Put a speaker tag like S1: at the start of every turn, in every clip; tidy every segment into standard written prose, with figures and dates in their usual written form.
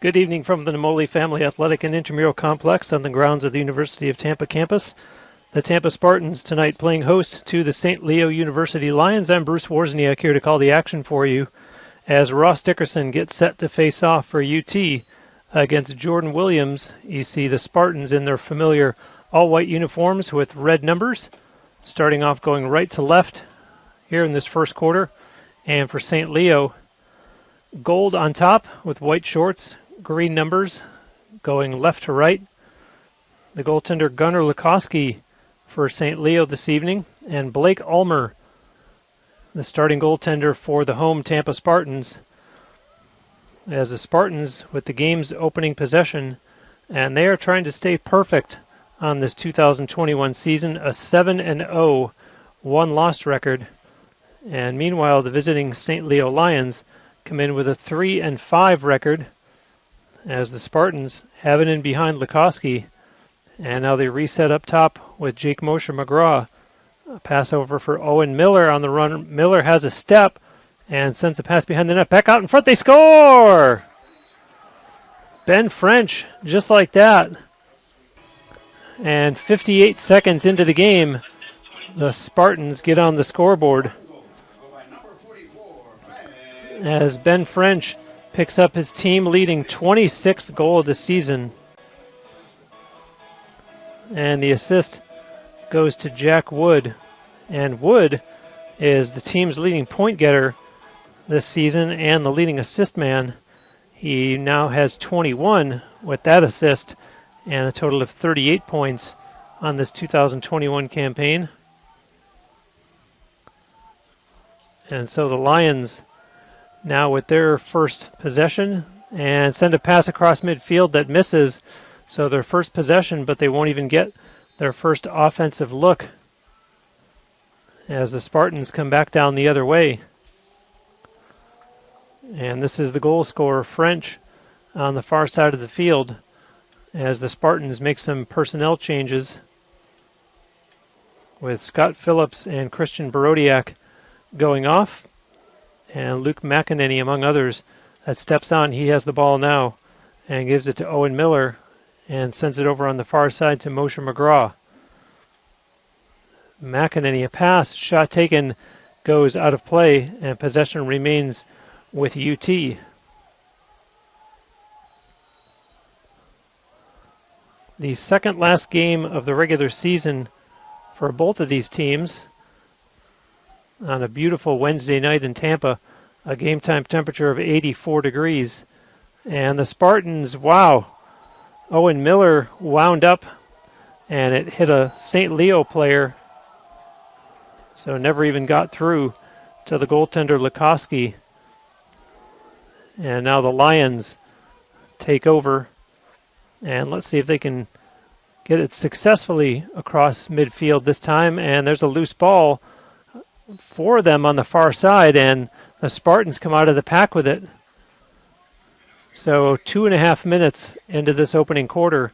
S1: Good evening from the Namoli Family Athletic and Intramural Complex on the grounds of the University of Tampa campus. The Tampa Spartans tonight playing host to the St. Leo University Lions. I'm Bruce Wozniak here to call the action for you as Ross Dickerson gets set to face off for UT against Jordan Williams. You see the Spartans in their familiar all-white uniforms with red numbers, starting off going right to left here in this first quarter. And for St. Leo, gold on top with white shorts, green numbers going left to right. The goaltender Gunnar Lacrosse for St. Leo this evening, and Blake Ulmer, the starting goaltender for the home Tampa Spartans, as the Spartans with the game's opening possession, and they are trying to stay perfect on this 2021 season, a 7-0 one-loss record. And meanwhile, the visiting St. Leo Lions come in with a 3-5 record, as the Spartans have it in behind Lacrosse, and now they reset up top with Jake Mosher McGraw. A pass over for Owen Miller on the run. Miller has a step and sends a pass behind the net. Back out in front, they score! Ben French, just like that. And 58 seconds into the game, the Spartans get on the scoreboard as Ben French picks up his team-leading 26th goal of the season. And the assist goes to Jack Wood. And Wood is the team's leading point getter this season and the leading assist man. He now has 21 with that assist and a total of 38 points on this 2021 campaign. And so the Lions now with their first possession and send a pass across midfield that misses. So their first possession, but they won't even get their first offensive look as the Spartans come back down the other way. And this is the goal scorer, French, on the far side of the field as the Spartans make some personnel changes with Scott Phillips and Christian Borodiak going off, and Luke McEnany, among others, that steps on. He has the ball now and gives it to Owen Miller and sends it over on the far side to Mosher McGraw. McEnany, a pass, shot taken, goes out of play, and possession remains with UT. The second last game of the regular season for both of these teams on a beautiful Wednesday night in Tampa, a game time temperature of 84 degrees. And the Spartans, wow, Owen Miller wound up and it hit a St. Leo player, so never even got through to the goaltender Lacrosse. And now the Lions take over, and let's see if they can get it successfully across midfield this time. And there's a loose ball for them on the far side, and the Spartans come out of the pack with it. So 2.5 minutes into this opening quarter,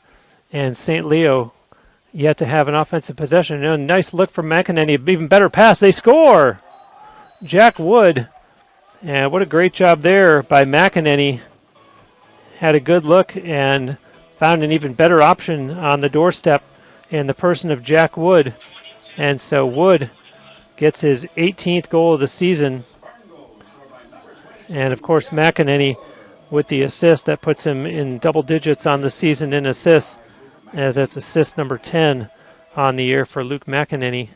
S1: and St. Leo yet to have an offensive possession. A nice look from McEnany, even better pass. They score! Jack Wood, and what a great job there by McEnany. Had a good look and found an even better option on the doorstep in the person of Jack Wood. And so Wood gets his 18th goal of the season. And, of course, McEnany with the assist that puts him in double digits on the season in assists, as that's assist number 10 on the year for Luke McEnany.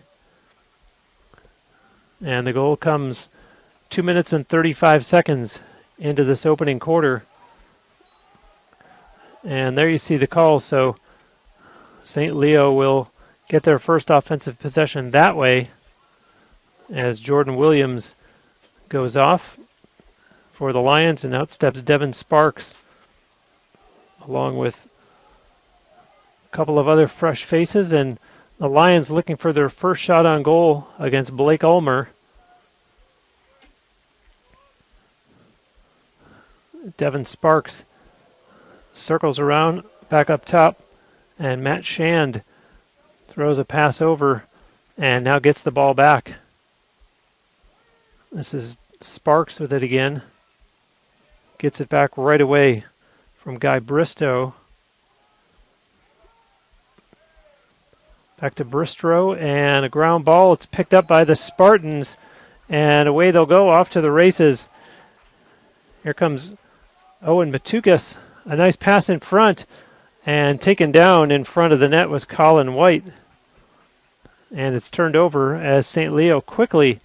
S1: And the goal comes 2 minutes and 35 seconds into this opening quarter. And there you see the call. So St. Leo will get their first offensive possession that way as Jordan Williams goes off for the Lions, and out steps Devin Sparks along with a couple of other fresh faces, and the Lions looking for their first shot on goal against Blake Ulmer. Devin Sparks circles around back up top, and Matt Shand throws a pass over and now gets the ball back. This is Sparks with it again. Gets it back right away from Guy Bristow. Back to Bristow, and a ground ball. It's picked up by the Spartans, and away they'll go off to the races. Here comes Owen Matukas. A nice pass in front, and taken down in front of the net was Colin White. And it's turned over as St. Leo quickly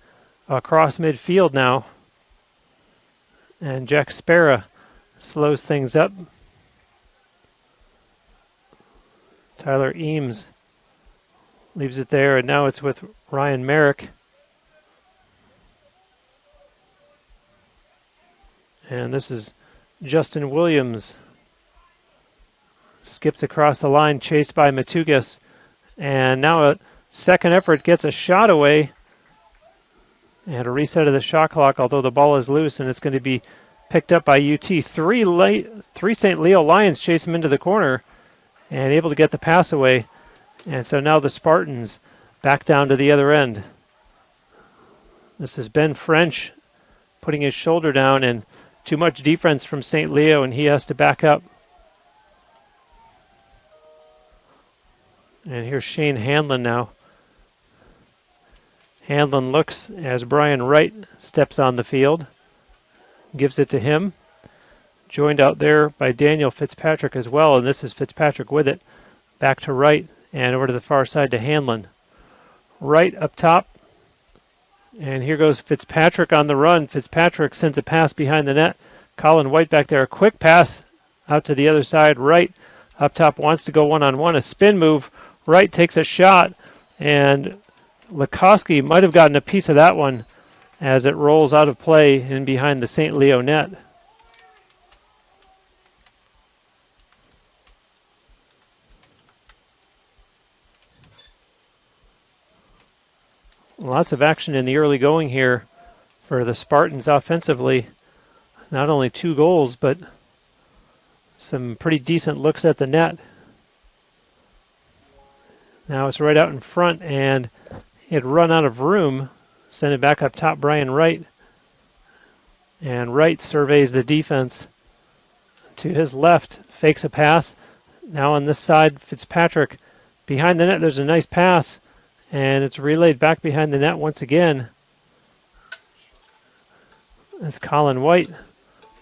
S1: across midfield now. And Jack Spera slows things up. Tyler Eames leaves it there, and now it's with Ryan Merrick. And this is Justin Williams. Skips across the line, chased by Matukas. And now a second effort gets a shot away. And a reset of the shot clock, although the ball is loose, and it's going to be picked up by UT. Three St. Leo Lions chase him into the corner and able to get the pass away. And so now the Spartans back down to the other end. This is Ben French putting his shoulder down, and too much defense from St. Leo, and he has to back up. And here's Shane Hanlon now. Hanlon looks as Brian Wright steps on the field. Gives it to him. Joined out there by Daniel Fitzpatrick as well, and this is Fitzpatrick with it. Back to Wright, and over to the far side to Hanlon. Wright up top. And here goes Fitzpatrick on the run. Fitzpatrick sends a pass behind the net. Colin White back there. A quick pass out to the other side. Wright up top wants to go one-on-one. A spin move. Wright takes a shot, and Lacrosse might have gotten a piece of that one as it rolls out of play in behind the St. Leo net. Lots of action in the early going here for the Spartans offensively. Not only 2 goals, but some pretty decent looks at the net. Now it's right out in front, and it run out of room. Send it back up top, Brian Wright. And Wright surveys the defense to his left, fakes a pass. Now on this side, Fitzpatrick behind the net. There's a nice pass, and it's relayed back behind the net once again. As Colin White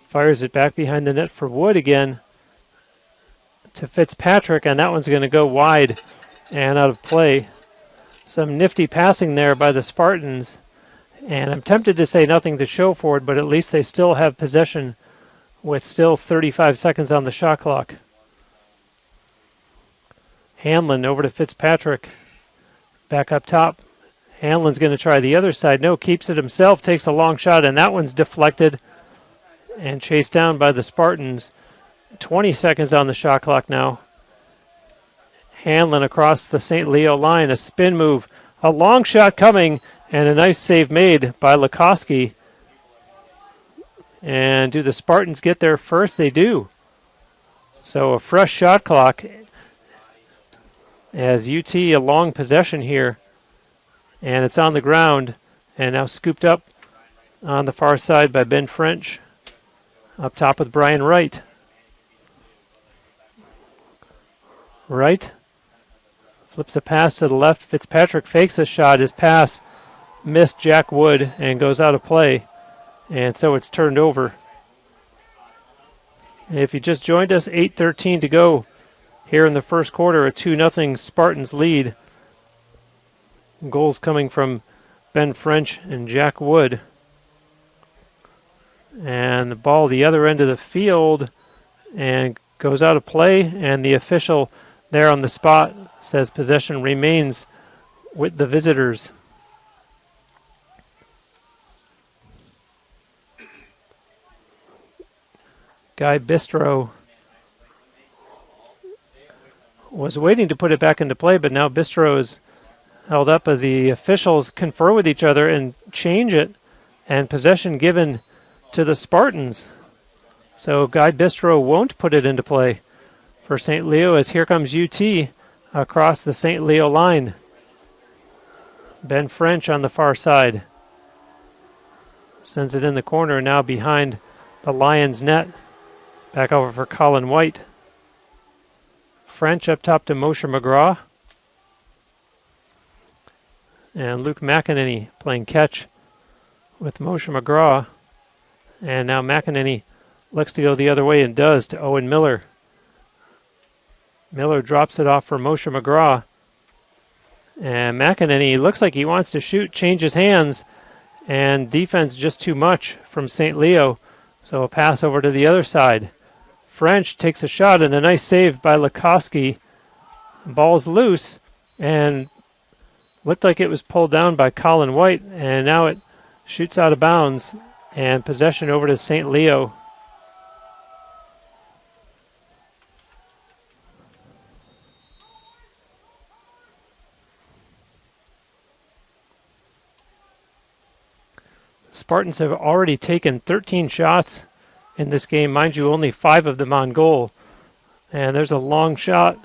S1: fires it back behind the net for Wood again to Fitzpatrick, and that one's going to go wide and out of play. Some nifty passing there by the Spartans, and I'm tempted to say nothing to show for it, but at least they still have possession with still 35 seconds on the shot clock. Hanlon over to Fitzpatrick. Back up top. Hanlon's going to try the other side. No, keeps it himself, takes a long shot, and that one's deflected and chased down by the Spartans. 20 seconds on the shot clock now. Hanlon across the St. Leo line, a spin move, a long shot coming, and a nice save made by Lacrosse. And do the Spartans get there first? They do. So a fresh shot clock as UT a long possession here. And it's on the ground and now scooped up on the far side by Ben French. Up top with Brian Wright. Wright flips a pass to the left. Fitzpatrick fakes a shot. His pass missed Jack Wood and goes out of play. And so it's turned over. And if you just joined us, 8:13 to go here in the first quarter, a 2-0 Spartans lead. Goals coming from Ben French and Jack Wood. And the ball the other end of the field and goes out of play, and the official there on the spot says possession remains with the visitors. Guy Bistro was waiting to put it back into play, but now Bistro is held up as the officials confer with each other and change it, and possession given to the Spartans. So Guy Bistro won't put it into play for St. Leo, as here comes UT across the St. Leo line. Ben French on the far side. Sends it in the corner now behind the Lions net. Back over for Colin White. French up top to Moshe McGraw. And Luke McEnany playing catch with Moshe McGraw. And now McEnany looks to go the other way and does to Owen Miller. Miller drops it off for Moshe McGraw. And McEnany looks like he wants to shoot, changes hands, and defense just too much from St. Leo. So a pass over to the other side. French takes a shot and a nice save by Lacrosse. Ball's loose and looked like it was pulled down by Colin White, and now it shoots out of bounds and possession over to St. Leo. Spartans have already taken 13 shots in this game. Mind you, only 5 of them on goal. And there's a long shot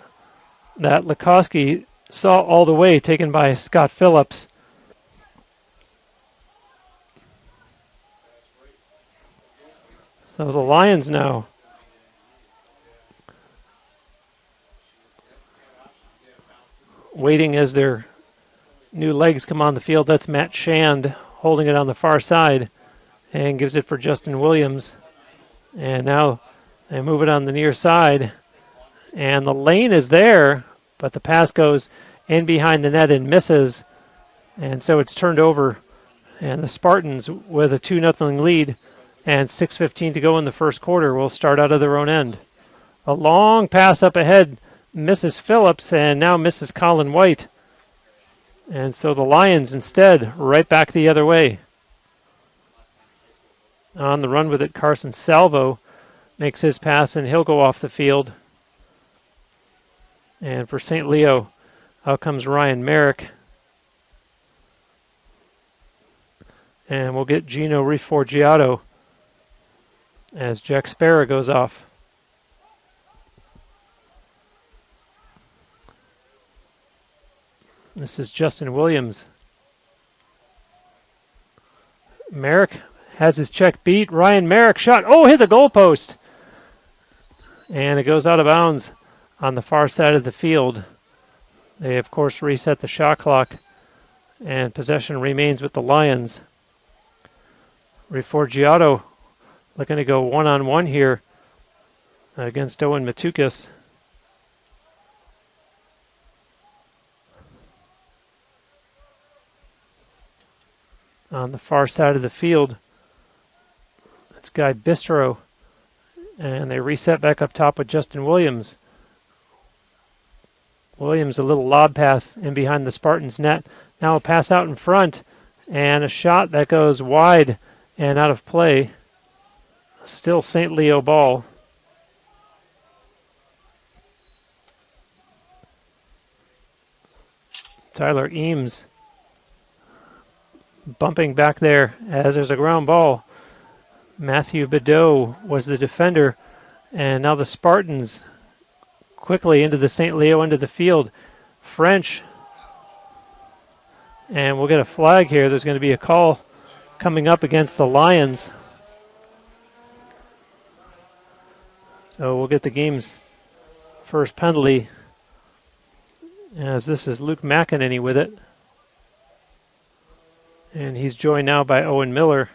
S1: that Lacrosse saw all the way, taken by Scott Phillips. So the Lions now waiting as their new legs come on the field. That's Matt Shand holding it on the far side and gives it for Justin Williams. And now they move it on the near side. And the lane is there, but the pass goes in behind the net and misses. And so it's turned over. And the Spartans, with a 2-0 lead and 6:15 to go in the first quarter, will start out of their own end. A long pass up ahead misses Phillips and now misses Colin White. And so the Lions instead right back the other way. On the run with it, Carson Salvo makes his pass and he'll go off the field. And for St. Leo, out comes Ryan Merrick. And we'll get Gino Riforgiato as Jack Sparrow goes off. This is Justin Williams. Merrick has his check beat. Ryan Merrick shot. Oh, hit the goalpost. And it goes out of bounds on the far side of the field. They, of course, reset the shot clock. And possession remains with the Lions. Riforgiato looking to go one-on-one here against Owen Matukis. On the far side of the field, it's Guy Bistro. And they reset back up top with Justin Williams. Williams, a little lob pass in behind the Spartans' net. Now a pass out in front, and a shot that goes wide and out of play. Still St. Leo ball. Tyler Eames bumping back there as there's a ground ball. Matthew Bedeau was the defender, and now the Spartans quickly into the St. Leo end of the field. French, and we'll get a flag here. There's going to be a call coming up against the Lions. So we'll get the game's first penalty, as this is Luke McEnany with it. And he's joined now by Owen Miller.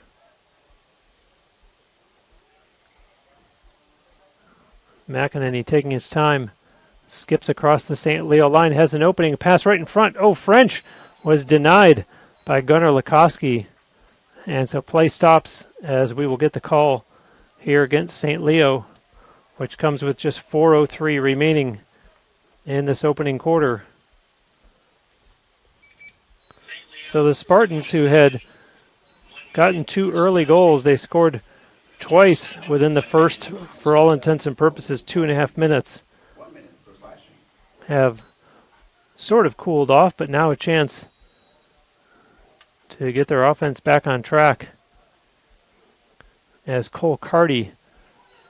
S1: McEnany taking his time. Skips across the St. Leo line. Has an opening. Pass right in front. Oh, French was denied by Gunnar Lacrosse. And so play stops as we will get the call here against St. Leo, which comes with just 4:03 remaining in this opening quarter. So the Spartans, who had gotten 2 early goals, they scored twice within the first, for all intents and purposes, 2.5 minutes, have sort of cooled off, but now a chance to get their offense back on track as Cole Carty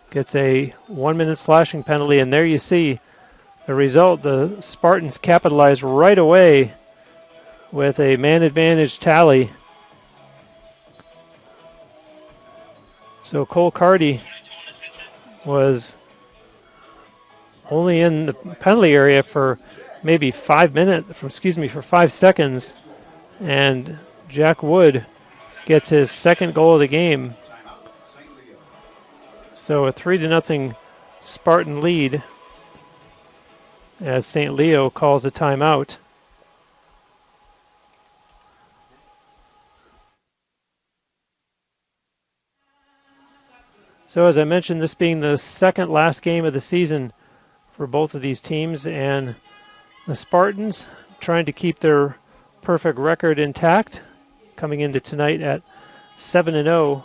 S1: gets a 1-minute slashing penalty. And there you see the result. The Spartans capitalize right away with a man advantage tally. So Cole Carty was only in the penalty area for maybe 5 seconds, and Jack Wood gets his second goal of the game. So a 3-0 Spartan lead as St. Leo calls a timeout. So as I mentioned, this being the second last game of the season for both of these teams, and the Spartans trying to keep their perfect record intact, coming into tonight at 7-0,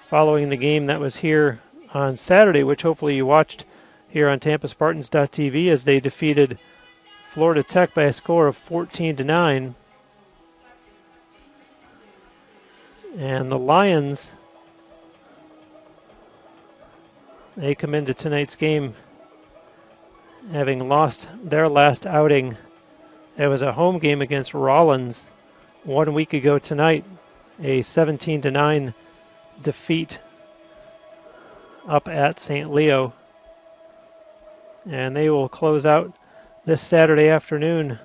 S1: following the game that was here on Saturday, which hopefully you watched here on TampaSpartans.tv as they defeated Florida Tech by a score of 14-9. And the Lions, they come into tonight's game having lost their last outing. It was a home game against Rollins 1 week ago tonight, a 17-9 defeat up at St. Leo. And they will close out this Saturday afternoon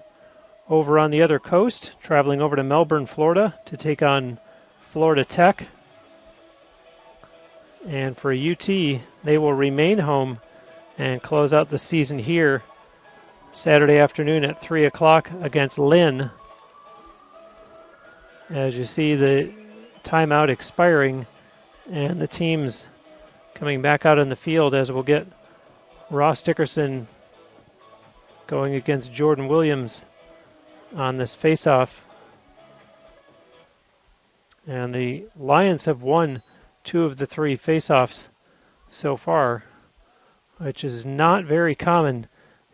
S1: over on the other coast, traveling over to Melbourne, Florida to take on Florida Tech. And for UT, they will remain home and close out the season here Saturday afternoon at 3 o'clock against Lynn. As you see the timeout expiring and the teams coming back out on the field, as we'll get Ross Dickerson going against Jordan Williams on this face-off. And the Lions have won 2 of the 3 face-offs so far, which is not very common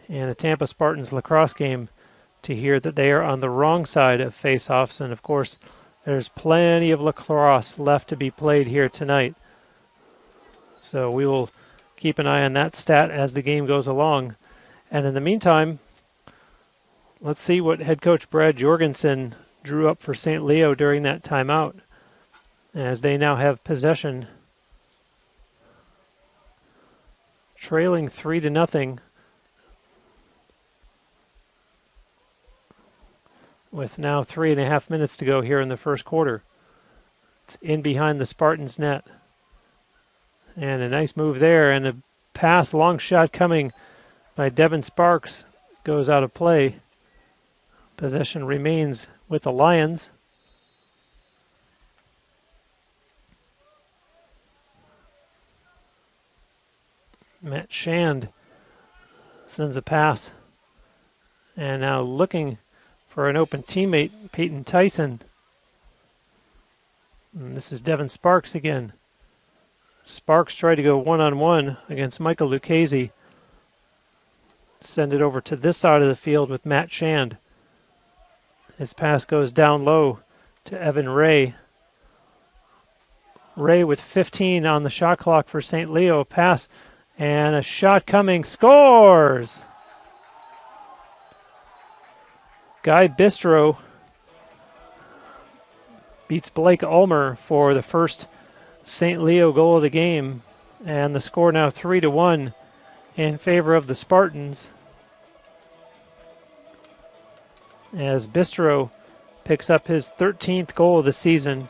S1: in a Tampa Spartans lacrosse game to hear that they are on the wrong side of face-offs. And of course, there's plenty of lacrosse left to be played here tonight. So we will keep an eye on that stat as the game goes along. And in the meantime, let's see what head coach Brad Jorgensen drew up for St. Leo during that timeout, as they now have possession, trailing 3-0 with now 3.5 minutes to go here in the first quarter. It's in behind the Spartans net. And a nice move there, and a pass, long shot coming by Devin Sparks goes out of play. Possession remains with the Lions. Matt Shand sends a pass, and now looking for an open teammate, Peyton Tyson. And this is Devin Sparks again. Sparks tried to go one-on-one against Michael Lucchese. Send it over to this side of the field with Matt Shand. His pass goes down low to Evan Ray. Ray with 15 on the shot clock for St. Leo. A pass and a shot coming. Scores! Guy Bistro beats Blake Ulmer for the first St. Leo goal of the game, and the score now 3-1 in favor of the Spartans, as Bistro picks up his 13th goal of the season.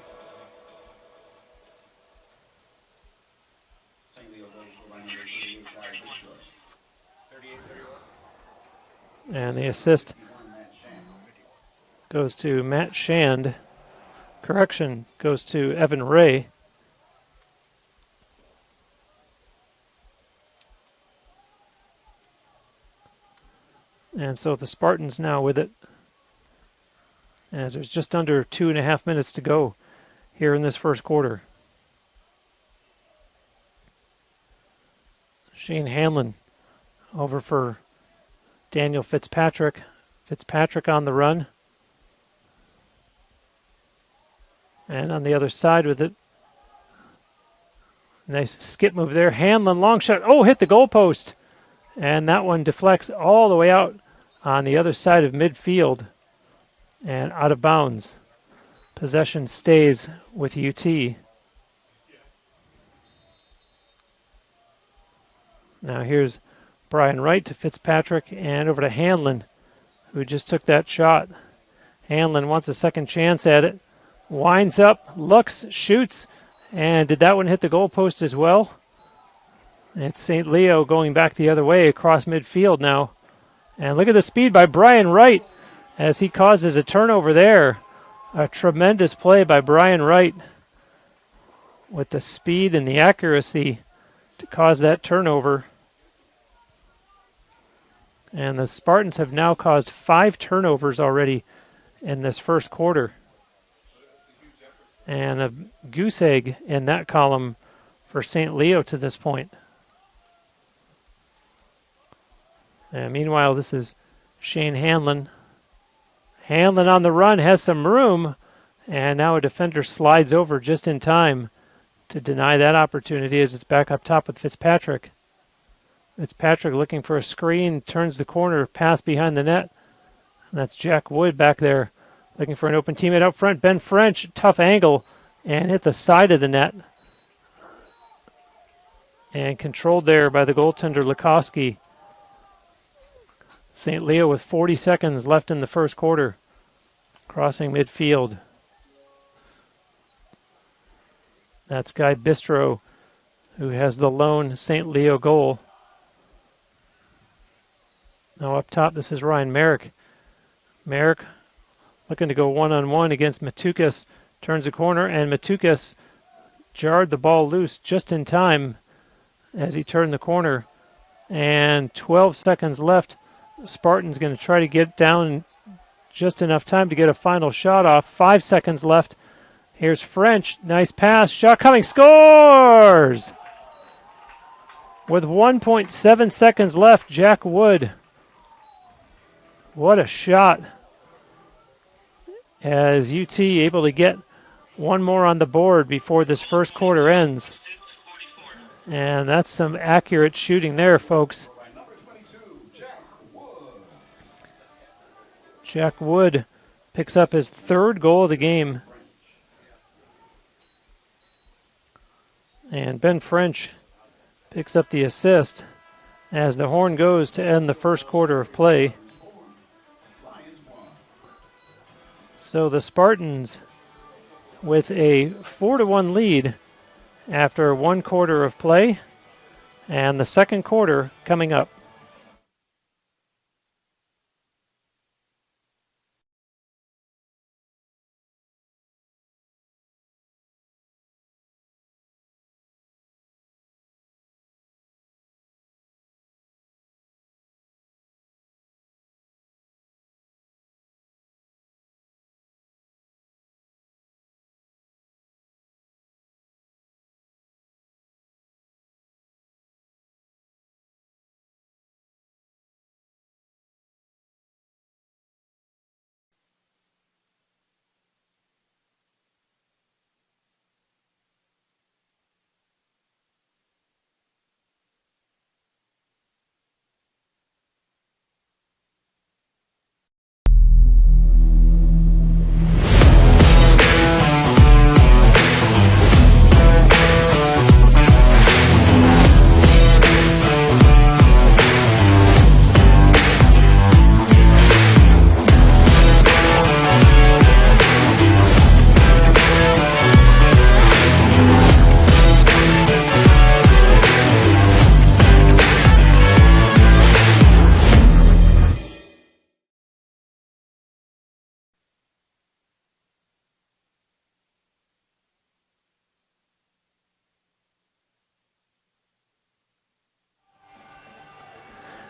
S1: And the assist goes to Matt Shand. Correction goes to Evan Ray. And so the Spartans now with it, as there's just under 2.5 minutes to go here in this first quarter. Shane Hanlon over for Daniel Fitzpatrick. Fitzpatrick on the run. And on the other side with it, nice skip move there. Hanlon, long shot. Oh, hit the goalpost. And that one deflects all the way out on the other side of midfield and out of bounds. Possession stays with UT. Now here's Brian Wright to Fitzpatrick and over to Hanlon, who just took that shot. Hanlon wants a second chance at it. Winds up, looks, shoots, and did that one hit the goalpost as well? It's St. Leo going back the other way across midfield now. And look at the speed by Brian Wright as he causes a turnover there. A tremendous play by Brian Wright with the speed and the accuracy to cause that turnover. And the Spartans have now caused 5 turnovers already in this first quarter. And a goose egg in that column for St. Leo to this point. And meanwhile, this is Shane Hanlon. Hanlon on the run, has some room, and now a defender slides over just in time to deny that opportunity as it's back up top with Fitzpatrick. Fitzpatrick looking for a screen, turns the corner, pass behind the net. And that's Jack Wood back there looking for an open teammate out front. Ben French, tough angle, and hit the side of the net. And controlled there by the goaltender Lacrosse. St. Leo with 40 seconds left in the first quarter, crossing midfield. That's Guy Bistro, who has the lone St. Leo goal. Now up top, this is Ryan Merrick. Merrick looking to go one-on-one against Matukas. Turns the corner, and Matukas jarred the ball loose just in time as he turned the corner. And 12 seconds left. Spartan's going to try to get down just enough time to get a final shot off. 5 seconds left. Here's French. Nice pass. Shot coming. Scores! With 1.7 seconds left, Jack Wood. What a shot. As UT able to get one more on the board before this first quarter ends. And that's some accurate shooting there, folks. Jack Wood picks up his 3rd goal of the game. And Ben French picks up the assist as the horn goes to end the first quarter of play. So the Spartans with a 4-1 lead after 1 quarter of play, and the second quarter coming up.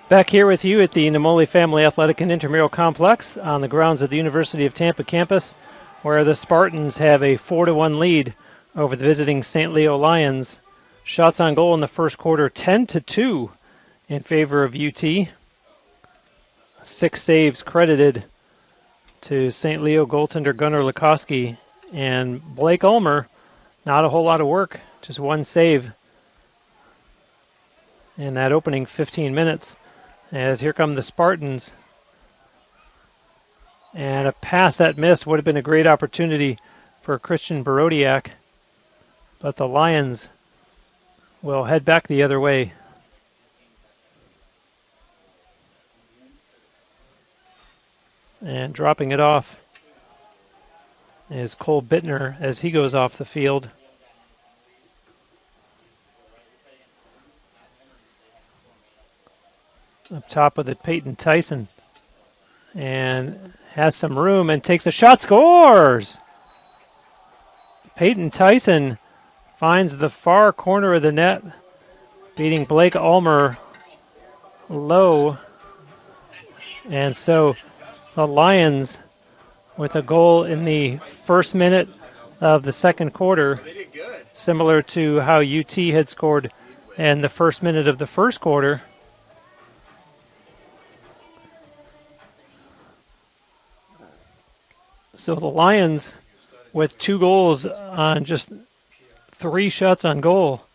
S1: Back here with you at the Namoli Family Athletic and Intramural Complex on the grounds of the University of Tampa campus, where the Spartans have a 4-1 lead over the visiting St. Leo Lions. Shots on goal in the first quarter, 10-2 in favor of UT. 6 saves credited to St. Leo goaltender Gunnar Lacrosse, and Blake Ulmer, not a whole lot of work, just 1 save in that opening 15 minutes. As here come the Spartans. And a pass that missed would have been a great opportunity for Christian Barodiak. But the Lions will head back the other way. And dropping it off is Cole Bittner as he goes off the field. Up top with it, Peyton Tyson. And has some room and takes a shot, scores! Peyton Tyson finds the far corner of the net, beating Blake Ulmer low. And so the Lions, with a goal in the first minute of the second quarter, similar to how UT had scored in the first minute of the first quarter. So the Lions, with 2 goals on just 3 shots on goal,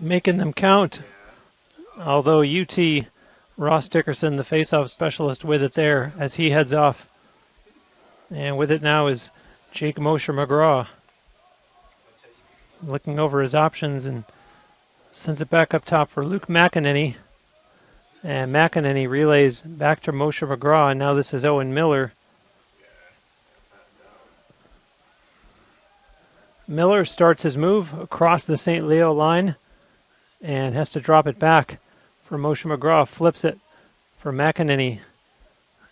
S1: making them count. Although UT, Ross Dickerson, the face-off specialist, with it there as he heads off. And with it now is Jake Mosher-McGraw, looking over his options and sends it back up top for Luke McEnany. And McEnany relays back to Mosher-McGraw, and now this is Owen Miller. Miller starts his move across the St. Leo line and has to drop it back for Mosher-McGraw. Flips it for McEnany.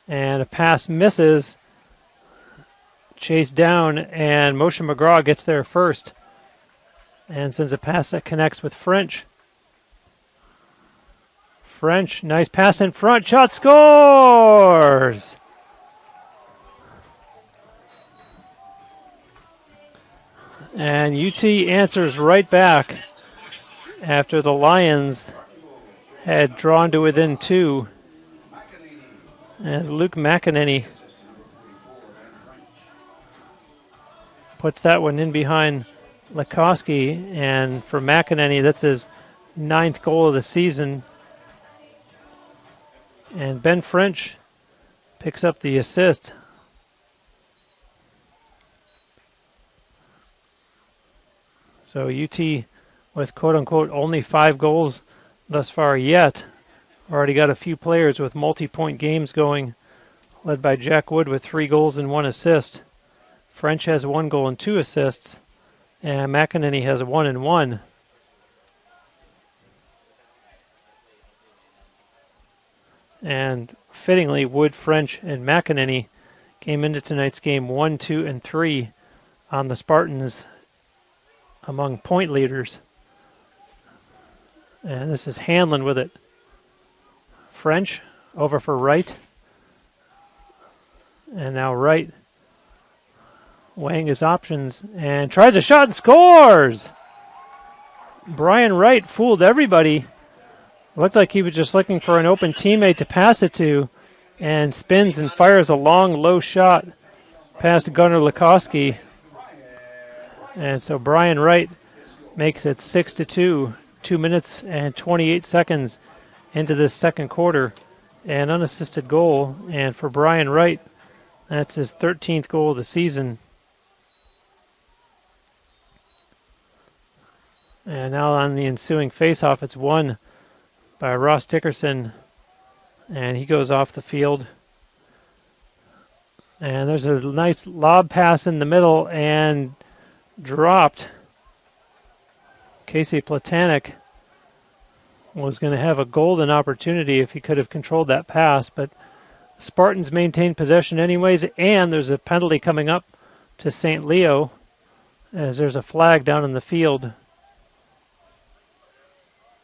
S1: And a pass misses. Chased down, and Mosher-McGraw gets there first and sends a pass that connects with French. French, nice pass in front, shot, scores! And UT answers right back after the Lions had drawn to within 2. As Luke McEnany puts that one in behind Lacrosse, and for McEnany, that's his 9th goal of the season. And Ben French picks up the assist. So UT, with quote-unquote only 5 goals thus far yet, already got a few players with multi-point games going, led by Jack Wood with 3 goals and 1 assist. French has 1 goal and 2 assists, and McEnany has 1 and 1. And fittingly, Wood, French, and McEnany came into tonight's game 1, 2, and 3 on the Spartans among point leaders. And this is Hanlon with it. French over for Wright. And now Wright weighing his options and tries a shot and scores! Brian Wright fooled everybody. Looked like he was just looking for an open teammate to pass it to, and spins and fires a long, low shot past Gunnar Lacrosse. And so Brian Wright makes it 6-2, 2 minutes and 28 seconds into this second quarter, an unassisted goal. And for Brian Wright, that's his 13th goal of the season. And now on the ensuing faceoff, it's won by Ross Dickerson, and he goes off the field. And there's a nice lob pass in the middle and dropped. Casey Platanik was going to have a golden opportunity if he could have controlled that pass, but Spartans maintain possession anyways, and there's a penalty coming up to St. Leo as there's a flag down in the field.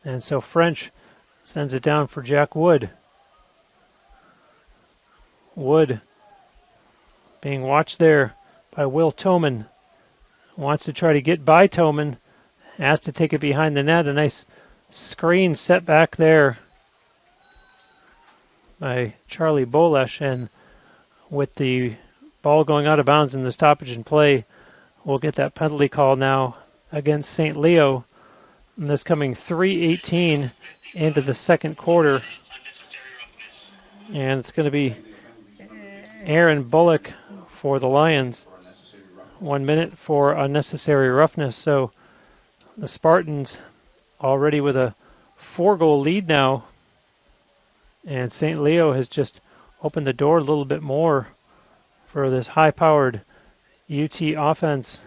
S1: And so French sends it down for Jack Wood. Wood being watched there by Will Toman. Wants to try to get by Toman. Has to take it behind the net. A nice screen set back there by Charlie Bolesh. And with the ball going out of bounds in the stoppage and play, we'll get that penalty call now against St. Leo. And this coming 3:18 into the second quarter. And it's going to be Aaron Bullock for the Lions. 1 minute for unnecessary roughness. So the Spartans already with a 4-goal lead now And St. Leo has just opened the door a little bit more for this high-powered UT offense,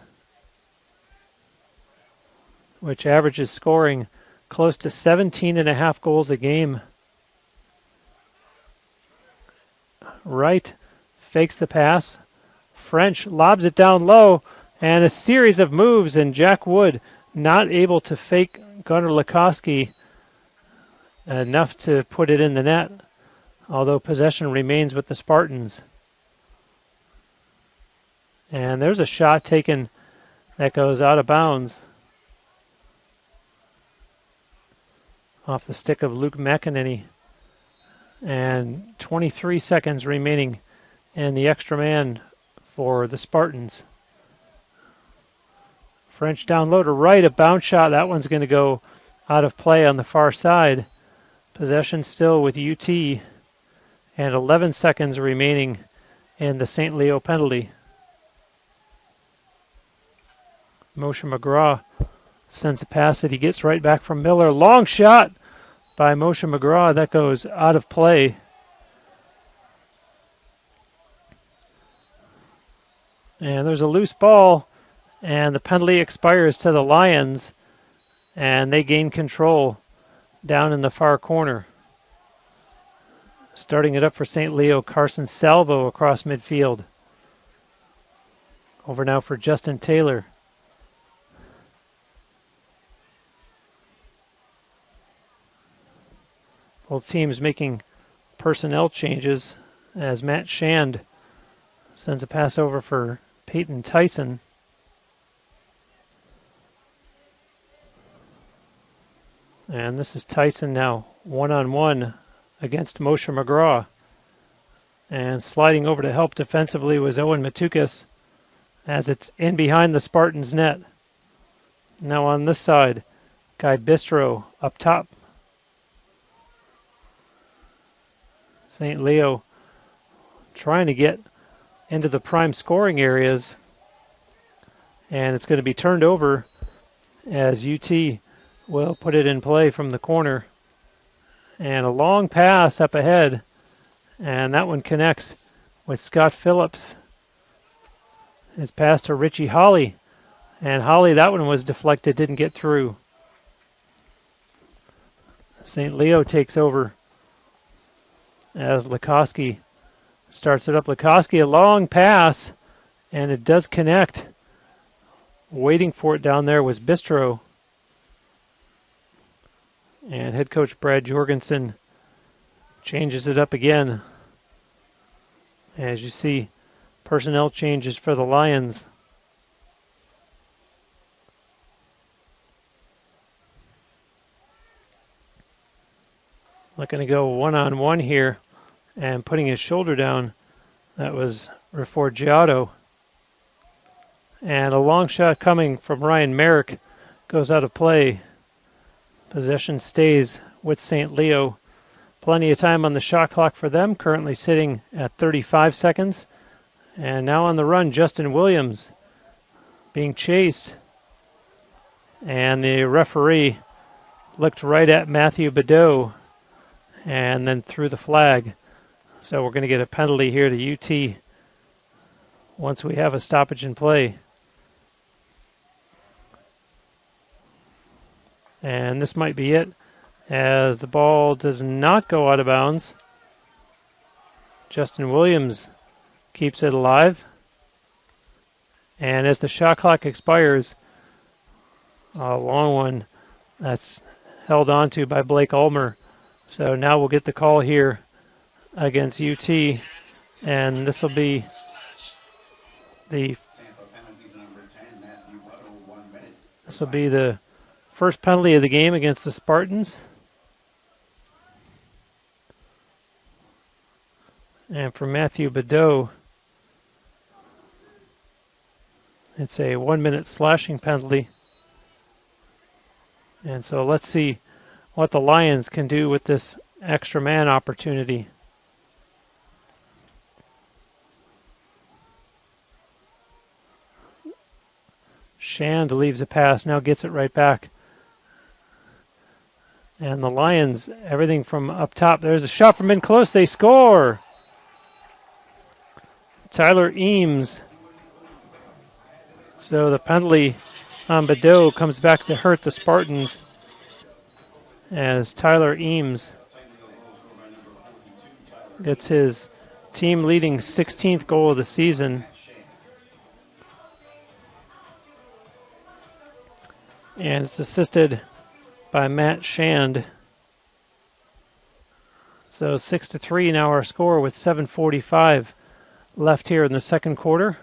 S1: which averages scoring close to 17.5 goals a game. Wright fakes the pass. French lobs it down low, and a series of moves, and Jack Wood not able to fake Gunnar Lacrosse enough to put it in the net, although possession remains with the Spartans. And there's a shot taken that goes out of bounds off the stick of Luke McEnany. And 23 seconds remaining in the extra man for the Spartans. French down low to right, a bounce shot. That one's going to go out of play on the far side. Possession still with UT, and 11 seconds remaining in the St. Leo penalty. Moshe McGraw sends a pass that he gets right back from Miller. Long shot by Moshe McGraw. That goes out of play. And there's a loose ball, and the penalty expires to the Lions, and they gain control down in the far corner. Starting it up for St. Leo, Carson Salvo across midfield. Over now for Justin Taylor. Both teams making personnel changes as Matt Shand sends a pass over for Peyton Tyson. And this is Tyson now one-on-one against Moshe McGraw. And sliding over to help defensively was Owen Matukis as it's in behind the Spartans' net. Now on this side, Guy Bistro up top. St. Leo trying to get into the prime scoring areas, and it's going to be turned over as UT will put it in play from the corner. And a long pass up ahead, and that one connects with Scott Phillips. His pass to Richie Holly, and Holly, that one was deflected, didn't get through. St. Leo takes over as Lacrosse starts it up. Lacrosse, a long pass, and it does connect. Waiting for it down there was Bistro. And head coach Brad Jorgensen changes it up again. As you see, personnel changes for the Lions. Looking to go one-on-one here and putting his shoulder down. That was Riforgiato. And a long shot coming from Ryan Merrick goes out of play. Possession stays with St. Leo. Plenty of time on the shot clock for them, currently sitting at 35 seconds. And now on the run, Justin Williams being chased. And the referee looked right at Matthew Badeau and then threw the flag. So we're going to get a penalty here to UT once we have a stoppage in play. And this might be it, as the ball does not go out of bounds. Justin Williams keeps it alive. And as the shot clock expires, a long one that's held onto by Blake Ulmer. So now we'll get the call here against UT, and this will be the first penalty of the game against the Spartans. And for Matthew Badeau, it's a 1-minute slashing penalty. And so let's see what the Lions can do with this extra man opportunity. Shand leaves a pass, now gets it right back. And the Lions, everything from up top. There's a shot from in close. They score. Tyler Eames. So the penalty on Badeau comes back to hurt the Spartans as Tyler Eames gets his team-leading 16th goal of the season. And it's assisted by Matt Shand. So 6-3 now our score with 7:45 left here in the second quarter.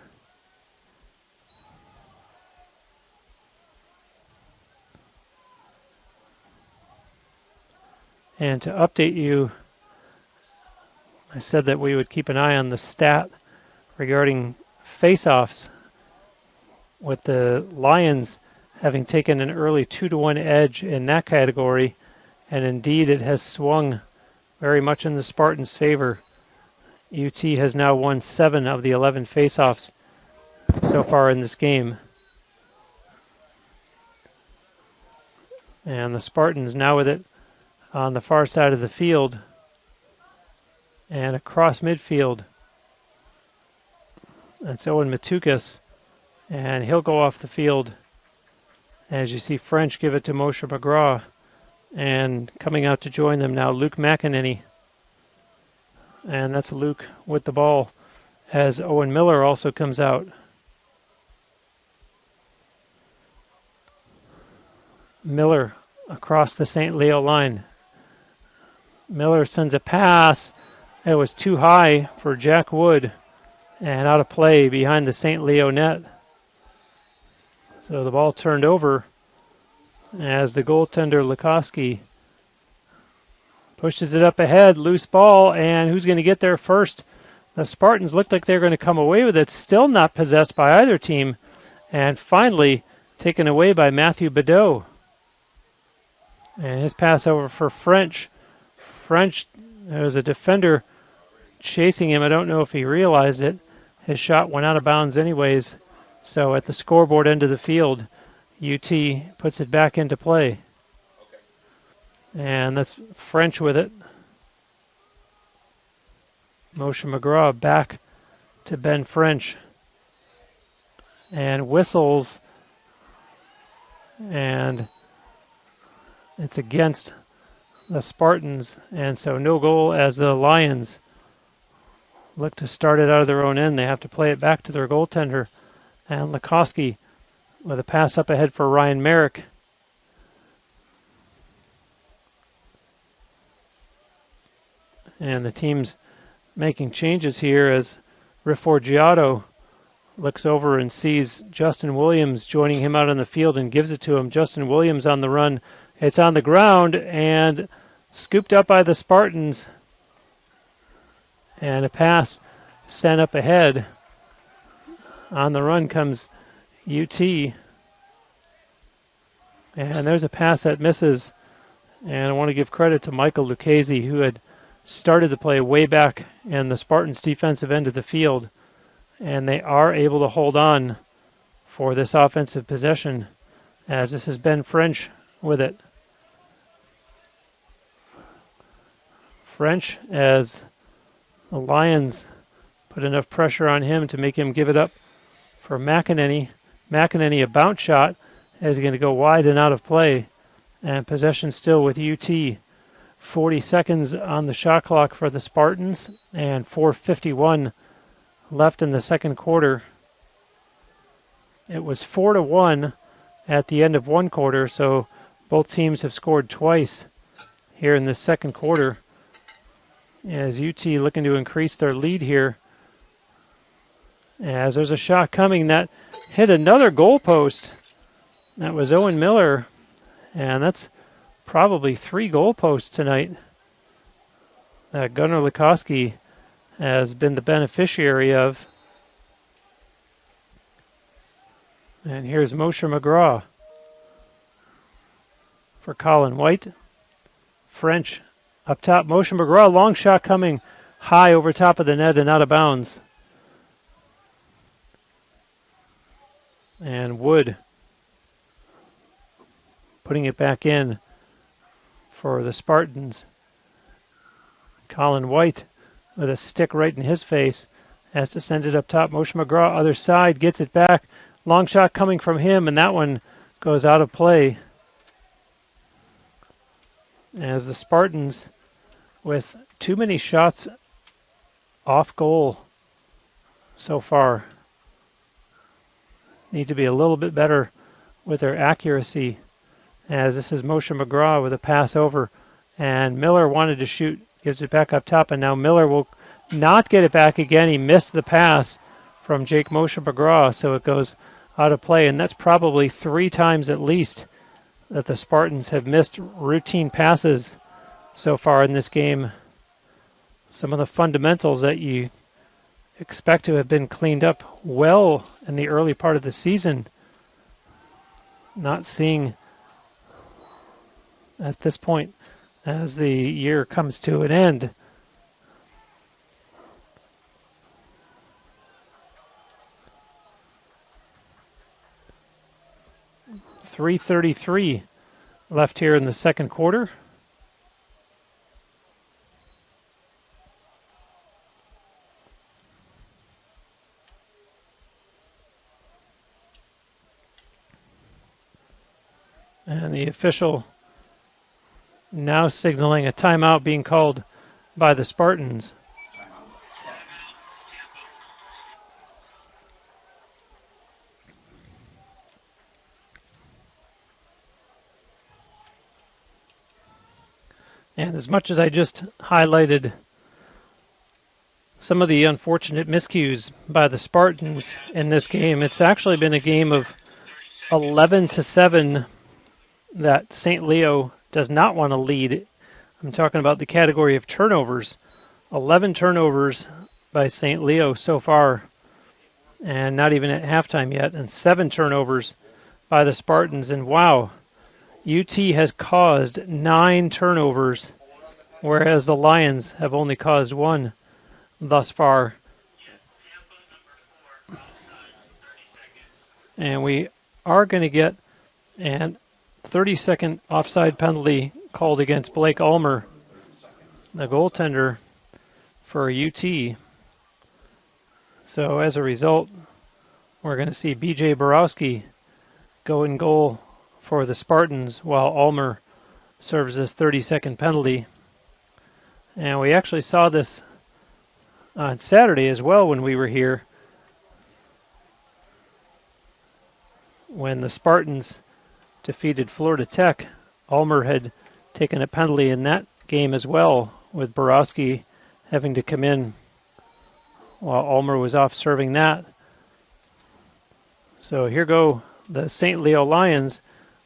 S1: And to update you, I said that we would keep an eye on the stat regarding face-offs, with the Lions having taken an early 2-1 edge in that category, and indeed it has swung very much in the Spartans' favor. UT has now won 7 of the 11 face-offs so far in this game. And the Spartans now with it on the far side of the field and across midfield. That's Owen Matukas, and he'll go off the field as you see French give it to Moshe McGraw, and coming out to join them now Luke McEnany. And that's Luke with the ball as Owen Miller also comes out. Miller across the St. Leo line. Miller sends a pass. It was too high for Jack Wood and out of play behind the St. Leo net. So the ball turned over as the goaltender Lacrosse pushes it up ahead. Loose ball, and who's going to get there first? The Spartans looked like they're going to come away with it. Still not possessed by either team. And finally taken away by Matthew Badeau. And his pass over for French. French, there was a defender chasing him. I don't know if he realized it. His shot went out of bounds anyways. So at the scoreboard end of the field, UT puts it back into play. And that's French with it. Moshe McGraw back to Ben French. And whistles. And it's against the Spartans. And so no goal as the Lions look to start it out of their own end. They have to play it back to their goaltender. And Lacrosse with a pass up ahead for Ryan Merrick. And the team's making changes here as Riforgiato looks over and sees Justin Williams joining him out on the field and gives it to him. Justin Williams on the run. It's on the ground and scooped up by the Spartans. And a pass sent up ahead. On the run comes UT. And there's a pass that misses. And I want to give credit to Michael Lucchese, who had started the play way back in the Spartans' defensive end of the field. And they are able to hold on for this offensive possession, as this has been French with it. French, as the Lions put enough pressure on him to make him give it up for McEnany. McEnany, a bounce shot, is going to go wide and out of play. And possession still with UT. 40 seconds on the shot clock for the Spartans, and 4:51 left in the second quarter. It was 4-1 at the end of one quarter, so both teams have scored twice here in this second quarter. As UT looking to increase their lead here. As there's a shot coming that hit another goalpost. That was Owen Miller, and that's probably 3 goalposts tonight that Gunnar Lacrosse has been the beneficiary of. And here's Moshe McGraw for Colin White. French up top. Moshe McGraw, long shot coming high over top of the net and out of bounds. And Wood putting it back in for the Spartans. Colin White with a stick right in his face has to send it up top. Moshe McGraw, other side, gets it back. Long shot coming from him, and that one goes out of play. As the Spartans, with too many shots off goal so far, need to be a little bit better with their accuracy. As this is Moshe McGraw with a pass over, and Miller wanted to shoot, gives it back up top, and now Miller will not get it back again. He missed the pass from Jake Moshe McGraw, so it goes out of play, and that's probably 3 times at least that the Spartans have missed routine passes so far in this game. Some of the fundamentals that you expect to have been cleaned up well in the early part of the season, not seeing at this point as the year comes to an end. .333 left here in the second quarter. And the official now signaling a timeout being called by the Spartans. And as much as I just highlighted some of the unfortunate miscues by the Spartans in this game, it's actually been a game of 11-7 that St. Leo does not want to lead. I'm talking about the category of turnovers. 11 turnovers by St. Leo so far, and not even at halftime yet, and 7 turnovers by the Spartans. And wow, UT has caused 9 turnovers, whereas the Lions have only caused 1 thus far. And we are going to get an 30-second offside penalty called against Blake Ulmer, the goaltender for UT. So as a result, we're going to see B.J. Borowski go in goal for the Spartans while Ulmer serves this 30-second penalty. And we actually saw this on Saturday as well when we were here, when the Spartans defeated Florida Tech. Ulmer had taken a penalty in that game as well, with Borowski having to come in while Ulmer was off serving that. So here go the St. Leo Lions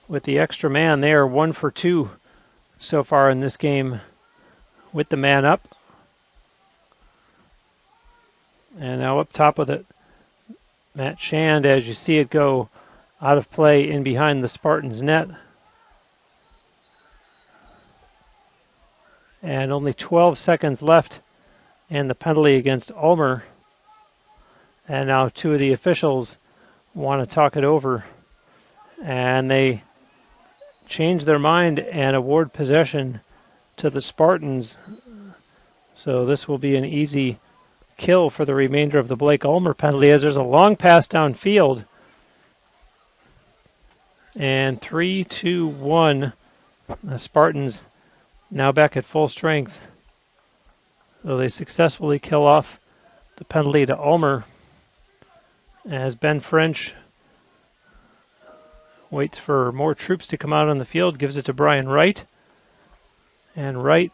S1: with the extra man. They are 1 for 2 so far in this game with the man up. And now up top with it, Matt Shand, as you see it go out of play in behind the Spartans' net. And only 12 seconds left in the penalty against Ulmer. And now 2 of the officials want to talk it over. And they change their mind and award possession to the Spartans. So this will be an easy kill for the remainder of the Blake Ulmer penalty, as there's a long pass downfield. And 3-2-1, the Spartans now back at full strength. So they successfully kill off the penalty to Ulmer, as Ben French waits for more troops to come out on the field, gives it to Brian Wright. And Wright,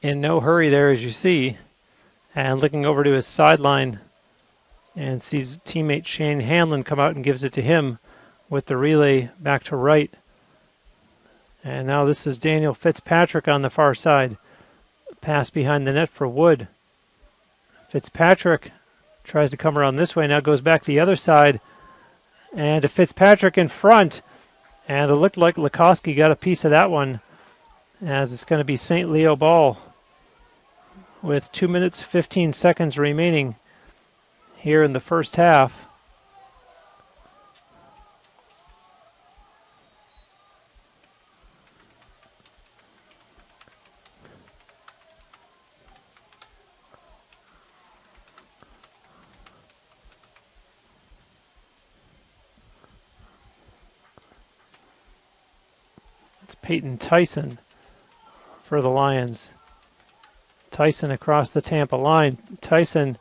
S1: in no hurry there, as you see, and looking over to his sideline, and sees teammate Shane Hanlon come out and gives it to him with the relay back to Wright. And now this is Daniel Fitzpatrick on the far side. Pass behind the net for Wood. Fitzpatrick tries to come around this way, now goes back the other side. And to Fitzpatrick in front. And it looked like Lacrosse got a piece of that one, as it's going to be St. Leo ball with 2 minutes 15 seconds remaining here in the first half. It's Peyton Tyson for the Lions. Tyson across the Tampa line. Tyson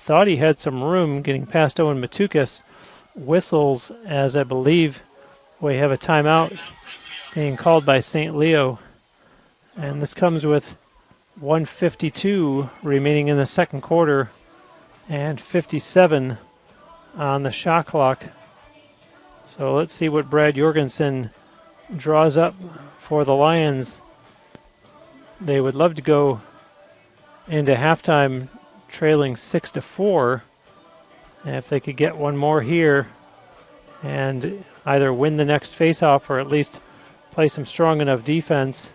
S1: thought he had some room getting past Owen Matukis. Whistles, as I believe we have a timeout being called by St. Leo. And this comes with 1:52 remaining in the second quarter and 57 on the shot clock. So let's see what Brad Jorgensen draws up for the Lions. They would love to go into halftime trailing 6-4. And if they could get one more here and either win the next faceoff or at least play some strong enough defense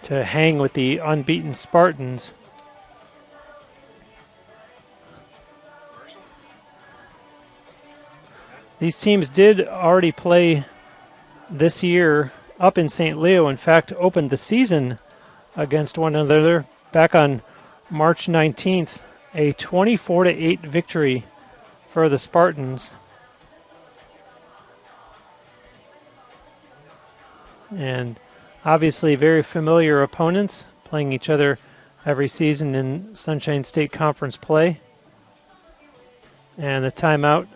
S1: to hang with the unbeaten Spartans. These teams did already play this year up in St. Leo. In fact, opened the season against one another back on March 19th, a 24-8 victory for the Spartans. And obviously very familiar opponents, playing each other every season in Sunshine State Conference play. And the timeout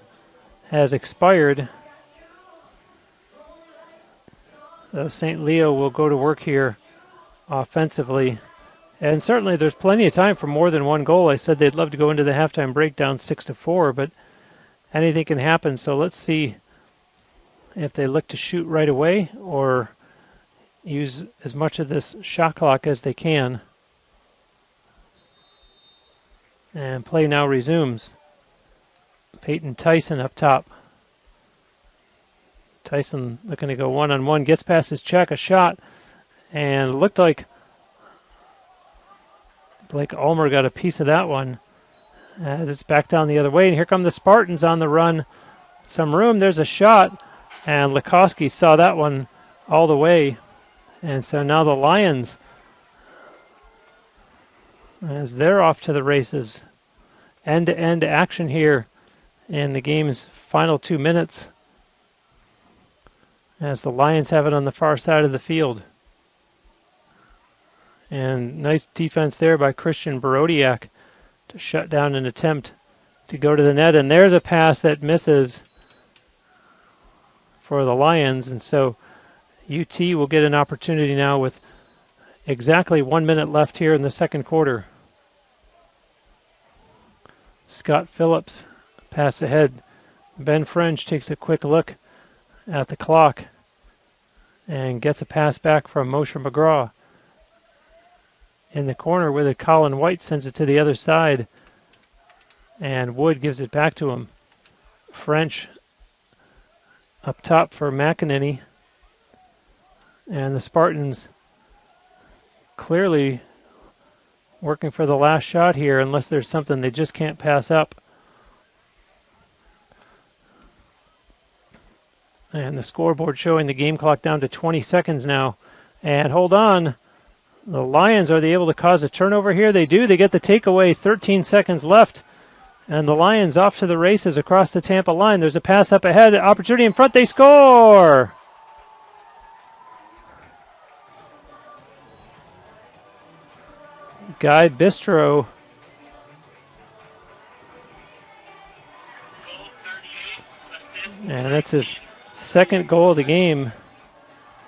S1: has expired. So St. Leo will go to work here offensively. And certainly there's plenty of time for more than one goal. I said they'd love to go into the halftime break down 6-4, but anything can happen. So let's see if they look to shoot right away or use as much of this shot clock as they can. And play now resumes. Peyton Tyson up top. Tyson looking to go one-on-one, gets past his check, a shot, and it looked like Blake Ulmer got a piece of that one as it's back down the other way. And here come the Spartans on the run. Some room, there's a shot, and Lacrosse saw that one all the way. And so now the Lions, as they're off to the races, end-to-end action here in the game's final 2 minutes, as the Lions have it on the far side of the field. And nice defense there by Christian Barodiak to shut down an attempt to go to the net. And there's a pass that misses for the Lions. And so UT will get an opportunity now with exactly 1 minute left here in the second quarter. Scott Phillips pass ahead. Ben French takes a quick look at the clock and gets a pass back from Moshe McGraw. In the corner with it, Colin White sends it to the other side, and Wood gives it back to him. French up top for McEnany, and the Spartans clearly working for the last shot here unless there's something they just can't pass up. And the scoreboard showing the game clock down to 20 seconds now. And hold on. The Lions, are they able to cause a turnover here? They do. They get the takeaway. 13 seconds left. And the Lions off to the races across the Tampa line. There's a pass up ahead. Opportunity in front. They score! Guy Bistro. And that's his second goal of the game.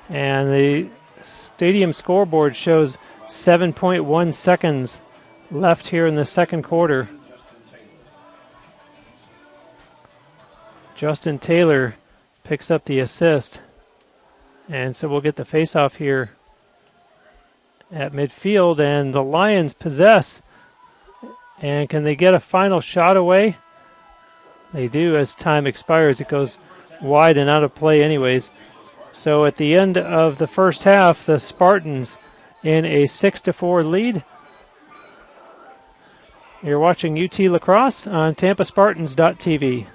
S1: And the stadium scoreboard shows 7.1 seconds left here in the second quarter. Justin Taylor picks up the assist. And so we'll get the faceoff here at midfield, and the Lions possess. And can they get a final shot away? They do. As time expires, it goes wide and out of play anyways. So at the end of the first half, the Spartans in a 6-4 lead. You're watching UT Lacrosse on TampaSpartans.tv.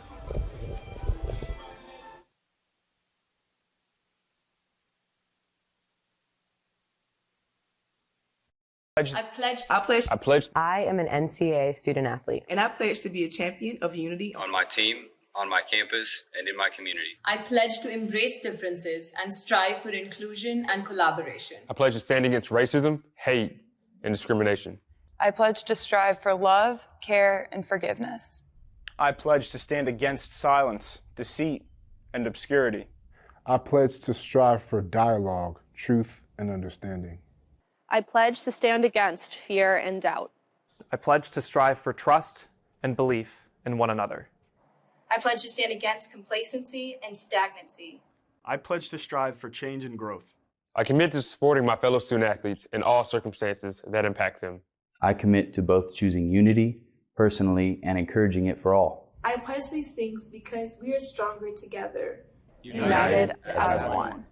S2: I am an NCAA student athlete.
S3: And I pledge to be a champion of unity
S4: on my team
S2: on my campus and in my community.
S3: I pledge to embrace differences and strive for inclusion and collaboration.
S4: I pledge to stand against racism, hate, and discrimination.
S5: I pledge to strive for love, care, and forgiveness.
S6: I pledge to stand against silence, deceit, and obscurity.
S7: I pledge to strive for dialogue, truth, and understanding.
S8: I pledge to stand against fear and doubt.
S9: I pledge to strive for trust and belief in one another.
S10: I pledge to stand against complacency and stagnancy.
S11: I pledge to strive for change and growth.
S4: I commit to supporting my fellow student athletes in all circumstances that impact them.
S12: I commit to both choosing unity personally and encouraging it for all.
S13: I pledge these things because we are stronger together.
S8: United as one.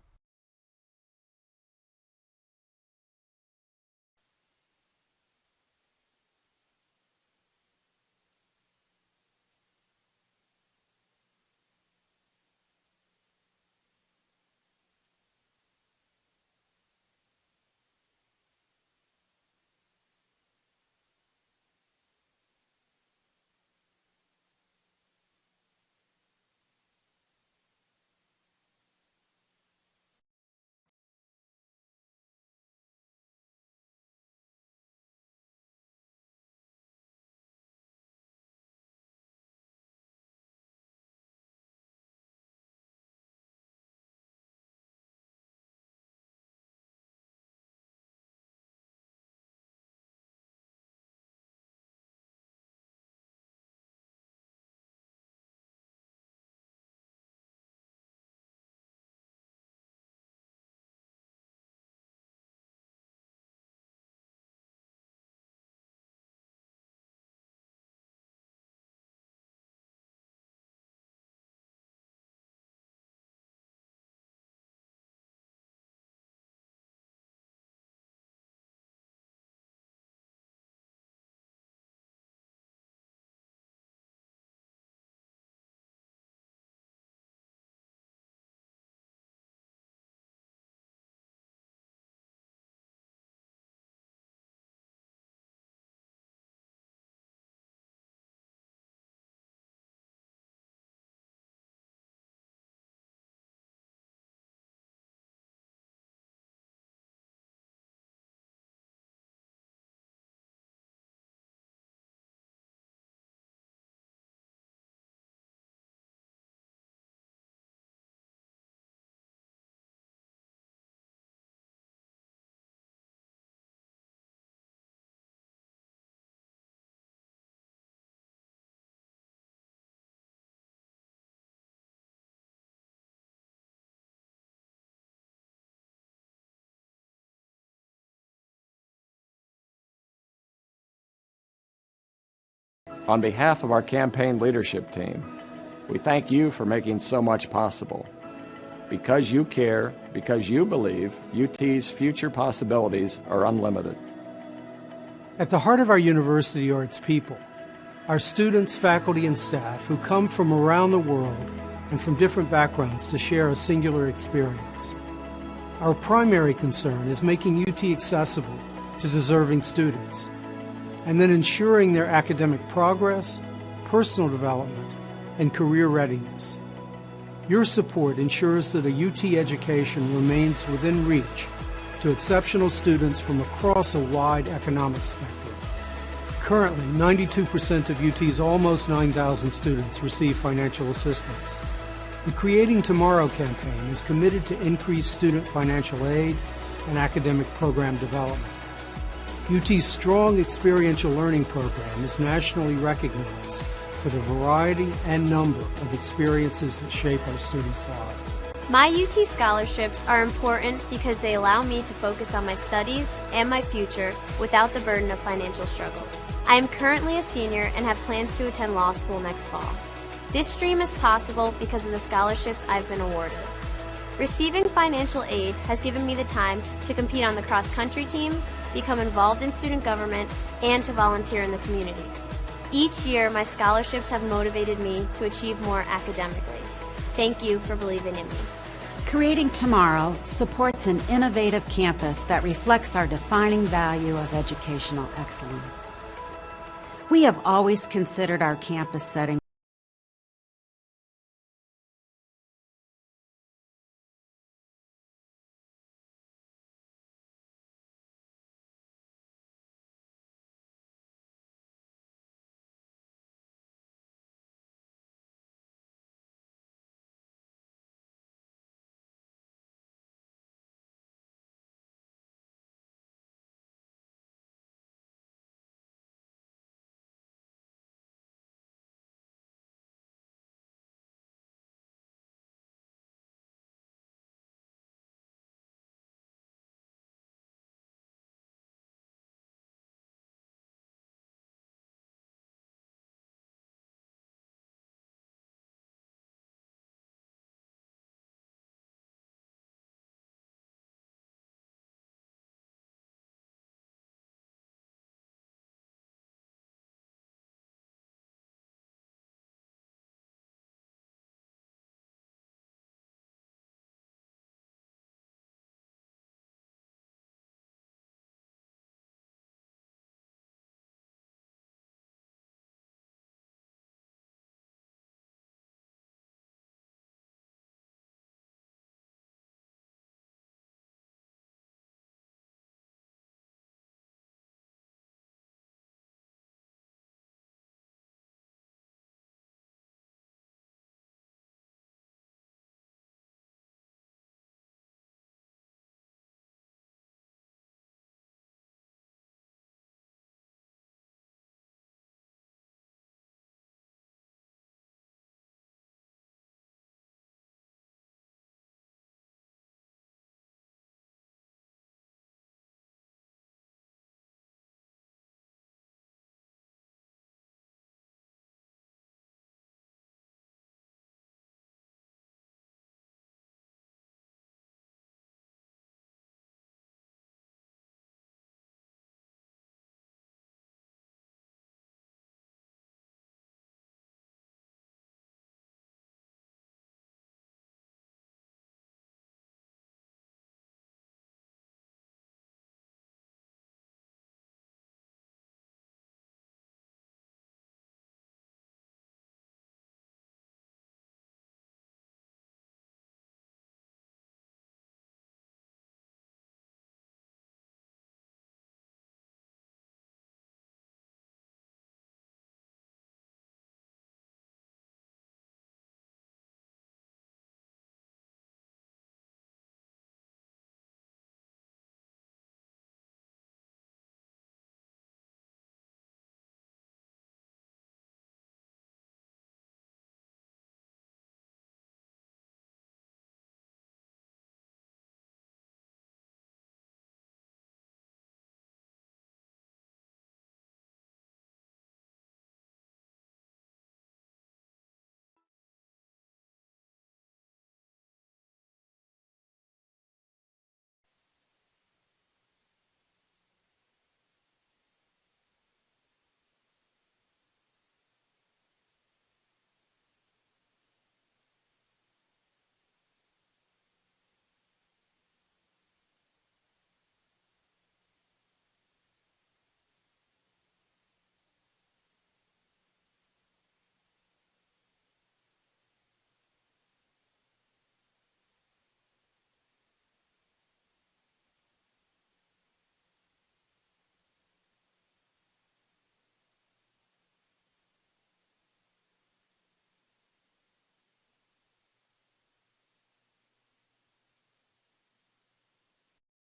S14: On behalf of our campaign leadership team, we thank you for making so much possible. Because you care, because you believe, UT's future possibilities are unlimited.
S15: At the heart of our university are its people, our students, faculty, and staff who come from around the world and from different backgrounds to share a singular experience. Our primary concern is making UT accessible to deserving students, and then ensuring their academic progress, personal development, and career readiness. Your support ensures that a UT education remains within reach to exceptional students from across a wide economic spectrum. Currently, 92% of UT's almost 9,000 students receive financial assistance. The Creating Tomorrow campaign is committed to increase student financial aid and academic program development. UT's strong experiential learning program is nationally recognized for the variety and number of experiences that shape our students' lives.
S16: My UT scholarships are important because they allow me to focus on my studies and my future without the burden of financial struggles. I am currently a senior and have plans to attend law school next fall. This dream is possible because of the scholarships I've been awarded. Receiving financial aid has given me the time to compete on the cross-country team, become involved in student government, and to volunteer in the community. Each year, my scholarships have motivated me to achieve more academically. Thank you for believing in me.
S17: Creating Tomorrow supports an innovative campus that reflects our defining value of educational excellence. We have always considered our campus setting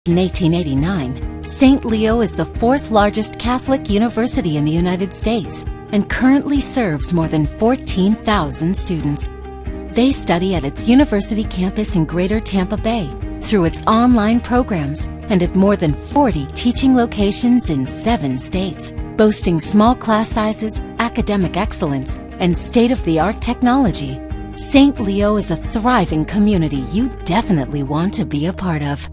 S17: In 1889, St. Leo is the fourth largest Catholic university in the United States and currently serves more than 14,000 students. They study at its university campus in Greater Tampa Bay, through its online programs, and at more than 40 teaching locations in 7 states, boasting small class sizes, academic excellence, and state-of-the-art technology. St. Leo is a thriving community you definitely want to be a part of.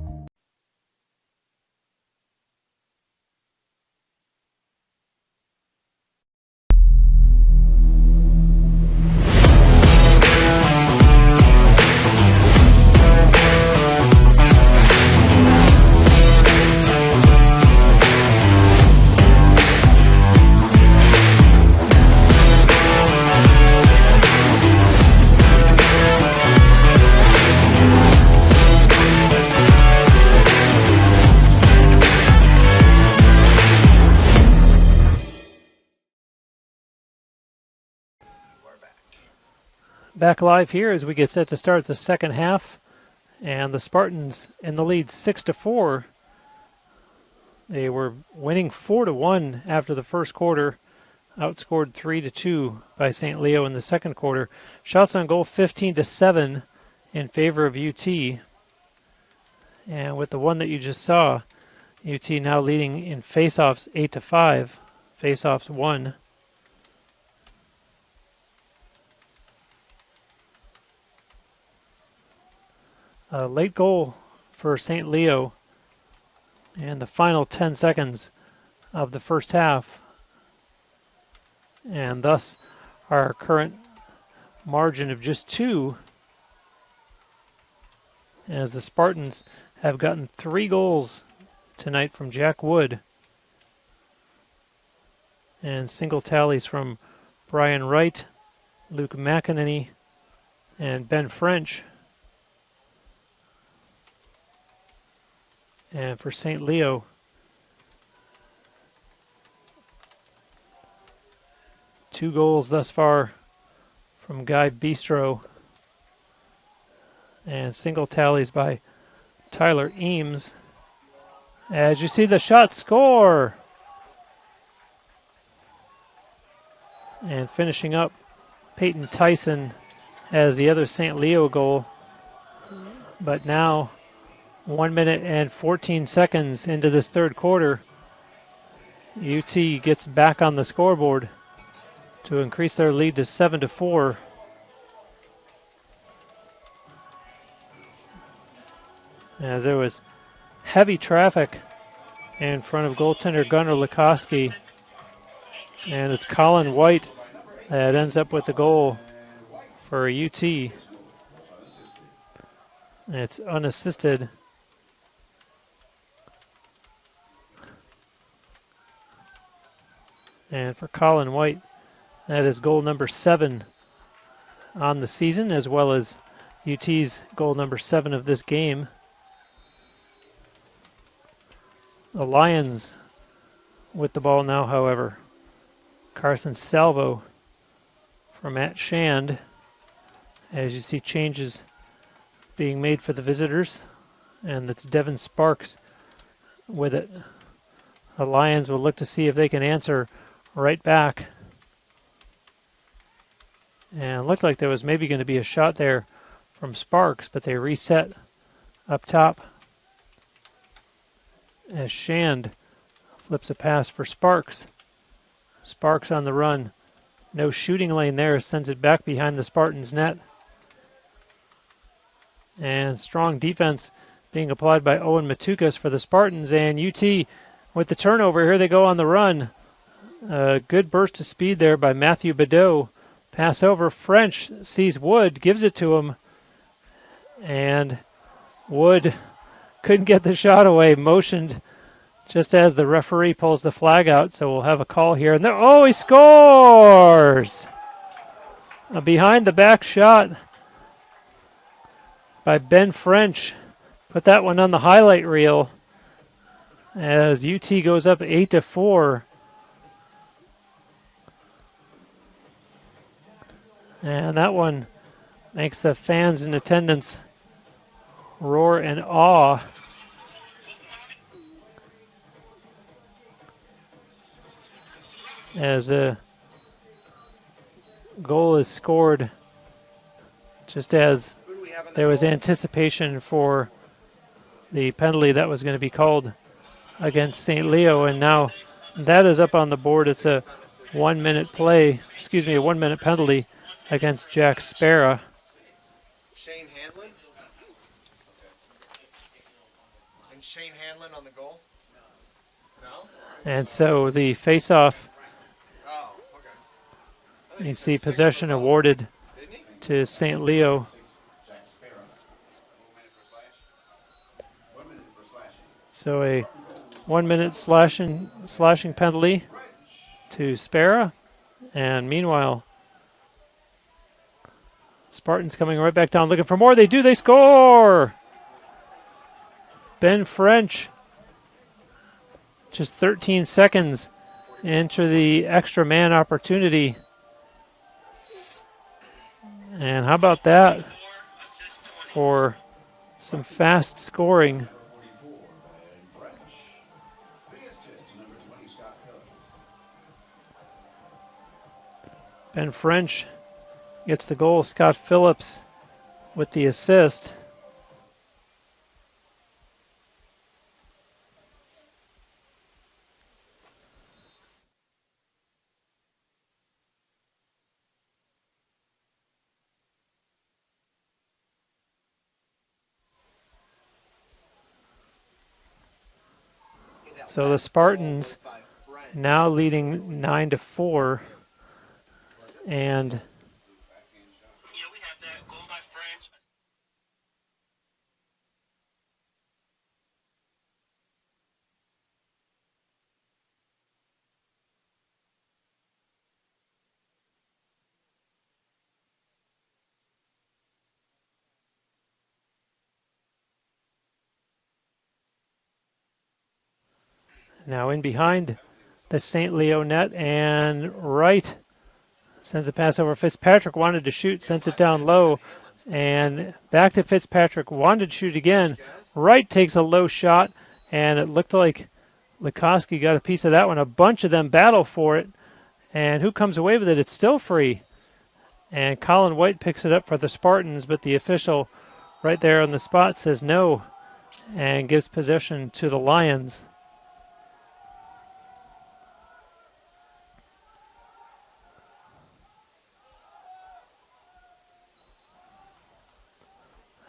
S1: Back live here as we get set to start the second half, and the Spartans in the lead 6-4. They were winning 4-1 after the first quarter, outscored 3-2 by St. Leo in the second quarter. Shots on goal 15-7 in favor of UT, and with the one that you just saw, UT now leading in faceoffs 8-5, faceoffs 1. A late goal for St. Leo in the final 10 seconds of the first half, and thus our current margin of just 2, as the Spartans have gotten 3 goals tonight from Jack Wood and single tallies from Brian Wright, Luke McEnany, and Ben French. And for St. Leo, two goals thus far from Guy Bistro, and single tallies by Tyler Eames. As you see the shot, score! And finishing up, Peyton Tyson as the other St. Leo goal. But now, 1 minute and 14 seconds into this third quarter, UT gets back on the scoreboard to increase their lead to 7-4. As there was heavy traffic in front of goaltender Gunnar Likoski, and it's Colin White that ends up with the goal for UT. It's unassisted. And for Colin White, that is goal number 7 on the season, as well as UT's goal number 7 of this game. The Lions with the ball now, however. Carson Salvo for Matt Shand. As you see, changes being made for the visitors, and that's Devin Sparks with it. The Lions will look to see if they can answer right back. And it looked like there was maybe going to be a shot there from Sparks, but they reset up top as Shand flips a pass for Sparks. Sparks on the run. No shooting lane there, sends it back behind the Spartans' net. And strong defense being applied by Owen Matukas for the Spartans, and UT with the turnover. Here they go on the run. A good burst of speed there by Matthew Badeau. Pass over. French sees Wood, gives it to him. And Wood couldn't get the shot away. Motioned just as the referee pulls the flag out. So we'll have a call here. And oh, he scores! A behind the back shot by Ben French. Put that one on the highlight reel as UT goes up 8-4. And that one makes the fans in attendance roar in awe as a goal is scored just as there was anticipation for the penalty that was going to be called against St. Leo, and now that is up on the board. It's a 1 minute play, a 1 minute penalty against Jack Spera.
S18: Shane Hanlon? And Shane Hanlon on the goal? No?
S1: And so the face-off, you see possession awarded to St. Leo. So a 1 minute slashing penalty to Spera. And meanwhile, Spartans coming right back down looking for more. They do, they score! Ben French, just 13 seconds into the extra man opportunity. And how about that for some fast scoring? Ben French gets the goal. Scott Phillips with the assist. So the Spartans now leading 9-4, and now in behind the St. Leo net, and Wright sends a pass over. Fitzpatrick wanted to shoot, sends it down low, and back to Fitzpatrick, wanted to shoot again. Wright takes a low shot, and it looked like Lacrosse got a piece of that one. A bunch of them battle for it, and who comes away with it? It's still free. And Colin White picks it up for the Spartans, but the official right there on the spot says no, and gives possession to the Lions.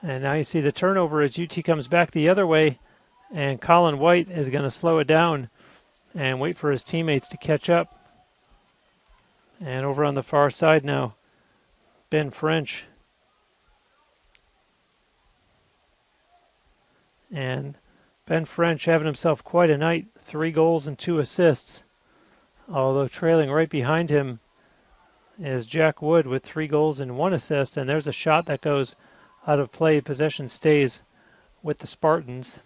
S1: And now you see the turnover as UT comes back the other way, and Colin White is going to slow it down and wait for his teammates to catch up. And over on the far side now, Ben French. And Ben French having himself quite a night, 3 goals and 2 assists. Although trailing right behind him is Jack Wood with 3 goals and 1 assist, and there's a shot that goes out of play. Possession stays with the Spartans.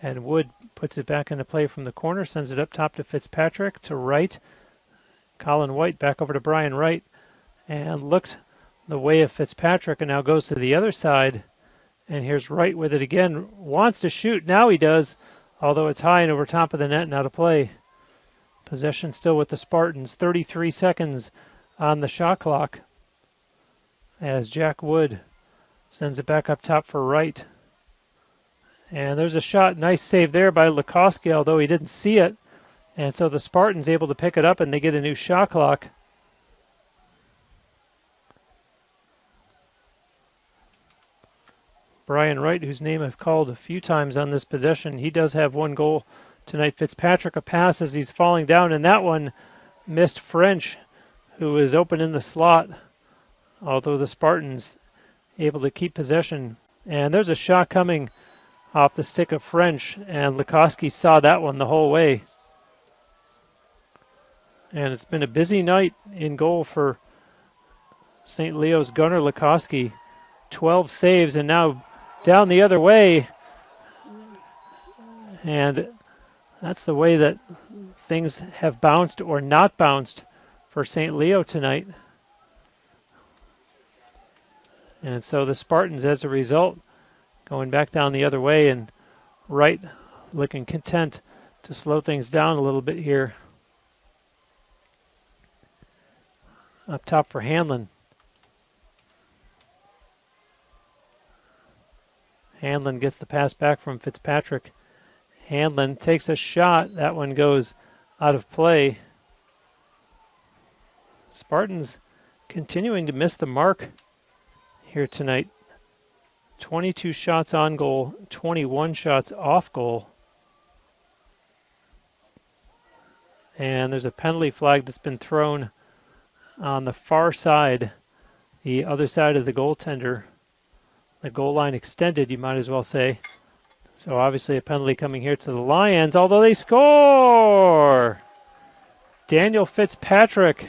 S1: And Wood puts it back into play from the corner, sends it up top to Fitzpatrick, to Wright. Colin White back over to Brian Wright, and looked the way of Fitzpatrick, and now goes to the other side. And here's Wright with it again. Wants to shoot. Now he does, although it's high and over top of the net and out of play. Possession still with the Spartans. 33 seconds on the shot clock as Jack Wood sends it back up top for Wright. And there's a shot, nice save there by Lacrosse, although he didn't see it. And so the Spartans able to pick it up, and they get a new shot clock. Brian Wright, whose name I've called a few times on this possession, he does have 1 goal tonight. Fitzpatrick a pass as he's falling down, and that one missed French, who is open in the slot, although the Spartans able to keep possession. And there's a shot coming off the stick of French, and Lacrosse saw that one the whole way. And it's been a busy night in goal for St. Leo's Gunnar Lacrosse. 12 saves, and now down the other way. And that's the way that things have bounced or not bounced for St. Leo tonight. And so the Spartans, as a result, going back down the other way, and Wright looking content to slow things down a little bit here. Up top for Hanlon. Hanlon gets the pass back from Fitzpatrick. Hanlon takes a shot. That one goes out of play. Spartans continuing to miss the mark here tonight. 22 shots on goal, 21 shots off goal. And there's a penalty flag that's been thrown on the far side, the other side of the goaltender. The goal line extended, you might as well say. So obviously a penalty coming here to the Lions, although they score! Daniel Fitzpatrick.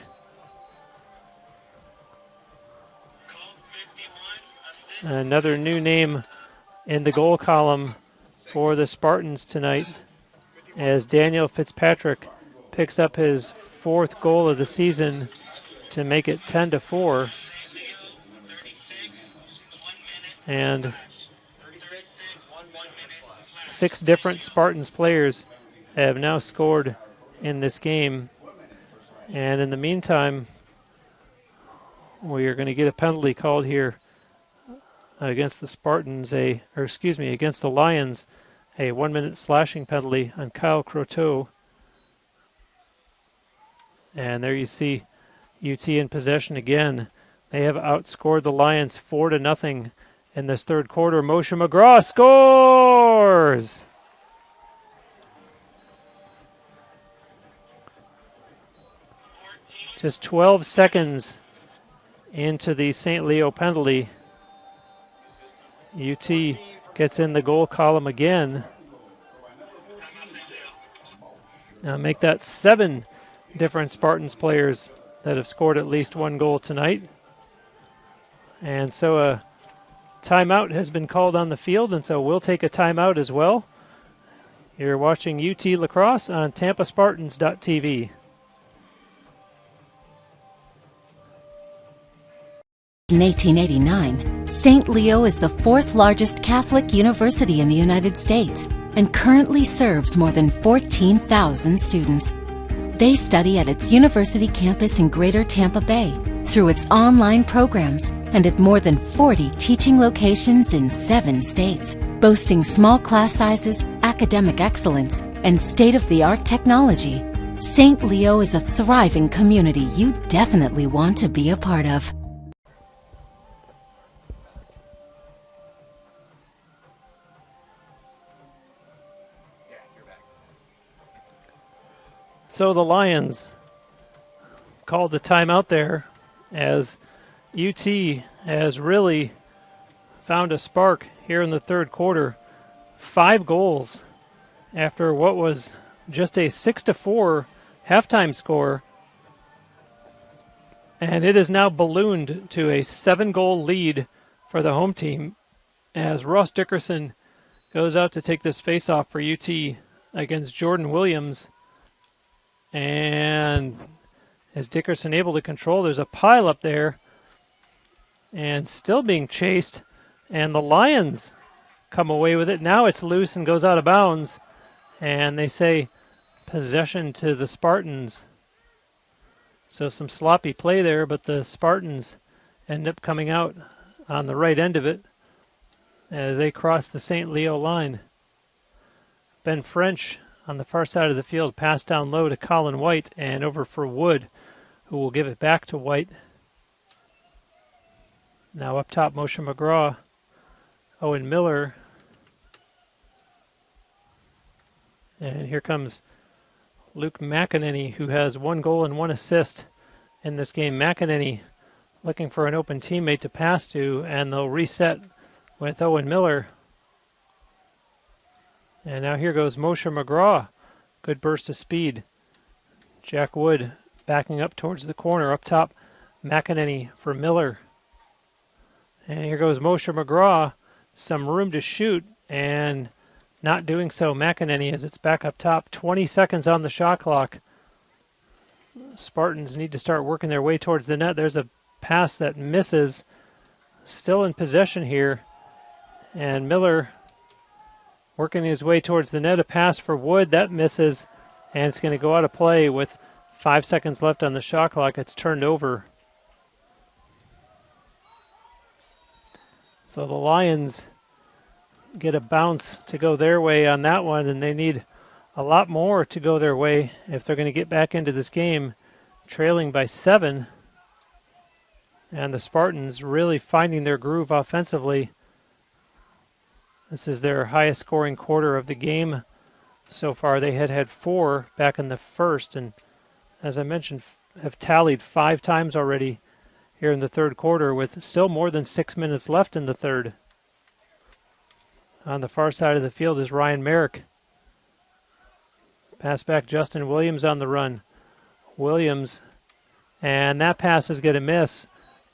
S1: Another new name in the goal column for the Spartans tonight, as Daniel Fitzpatrick picks up his 4th goal of the season to make it 10-4. And 6 different Spartans players have now scored in this game. And in the meantime, we are going to get a penalty called here against the Spartans, against the Lions, a 1-minute slashing penalty on Kyle Croteau. And there you see UT in possession again. They have outscored the Lions 4-0 in this third quarter. Moshe McGraw scores! Just 12 seconds into the St. Leo penalty, UT gets in the goal column again. Now make that 7 different Spartans players that have scored at least 1 goal tonight. And so a timeout has been called on the field, and so we'll take a timeout as well. You're watching UT Lacrosse on TampaSpartans.tv.
S17: In 1889, St. Leo is the 4th largest Catholic university in the United States and currently serves more than 14,000 students. They study at its university campus in Greater Tampa Bay through its online programs and at more than 40 teaching locations in 7 states, boasting small class sizes, academic excellence, and state-of-the-art technology. St. Leo is a thriving community you definitely want to be a part of.
S1: So the Lions called the timeout there, as UT has really found a spark here in the third quarter. 5 goals after what was just a 6-4 halftime score. And it is now ballooned to a 7-goal lead for the home team, as Ross Dickerson goes out to take this face-off for UT against Jordan Williams. And is Dickerson able to control? There's a pile up there and still being chased, and the Lions come away with it. Now it's loose and goes out of bounds, and they say possession to the Spartans. So some sloppy play there, but the Spartans end up coming out on the right end of it as they cross the St. Leo line. Ben French on the far side of the field, pass down low to Colin White and over for Wood, who will give it back to White. Now up top, Moshe McGraw, Owen Miller. And here comes Luke McEnany, who has 1 goal and 1 assist in this game. McEnany looking for an open teammate to pass to, and they'll reset with Owen Miller. And now here goes Moshe McGraw. Good burst of speed. Jack Wood backing up towards the corner. Up top, McEnany for Miller. And here goes Moshe McGraw. Some room to shoot, and not doing so. McEnany as it's back up top. 20 seconds on the shot clock. Spartans need to start working their way towards the net. There's a pass that misses. Still in possession here. And Miller working his way towards the net. A pass for Wood. That misses, and it's going to go out of play with 5 seconds left on the shot clock. It's turned over. So the Lions get a bounce to go their way on that one, and they need a lot more to go their way if they're going to get back into this game, trailing by 7. And the Spartans really finding their groove offensively. This is their highest scoring quarter of the game so far. They had 4 back in the first, and as I mentioned, have tallied 5 times already here in the third quarter with still more than 6 minutes left in the third. On the far side of the field is Ryan Merrick. Pass back, Justin Williams on the run. Williams, and that pass is going to miss.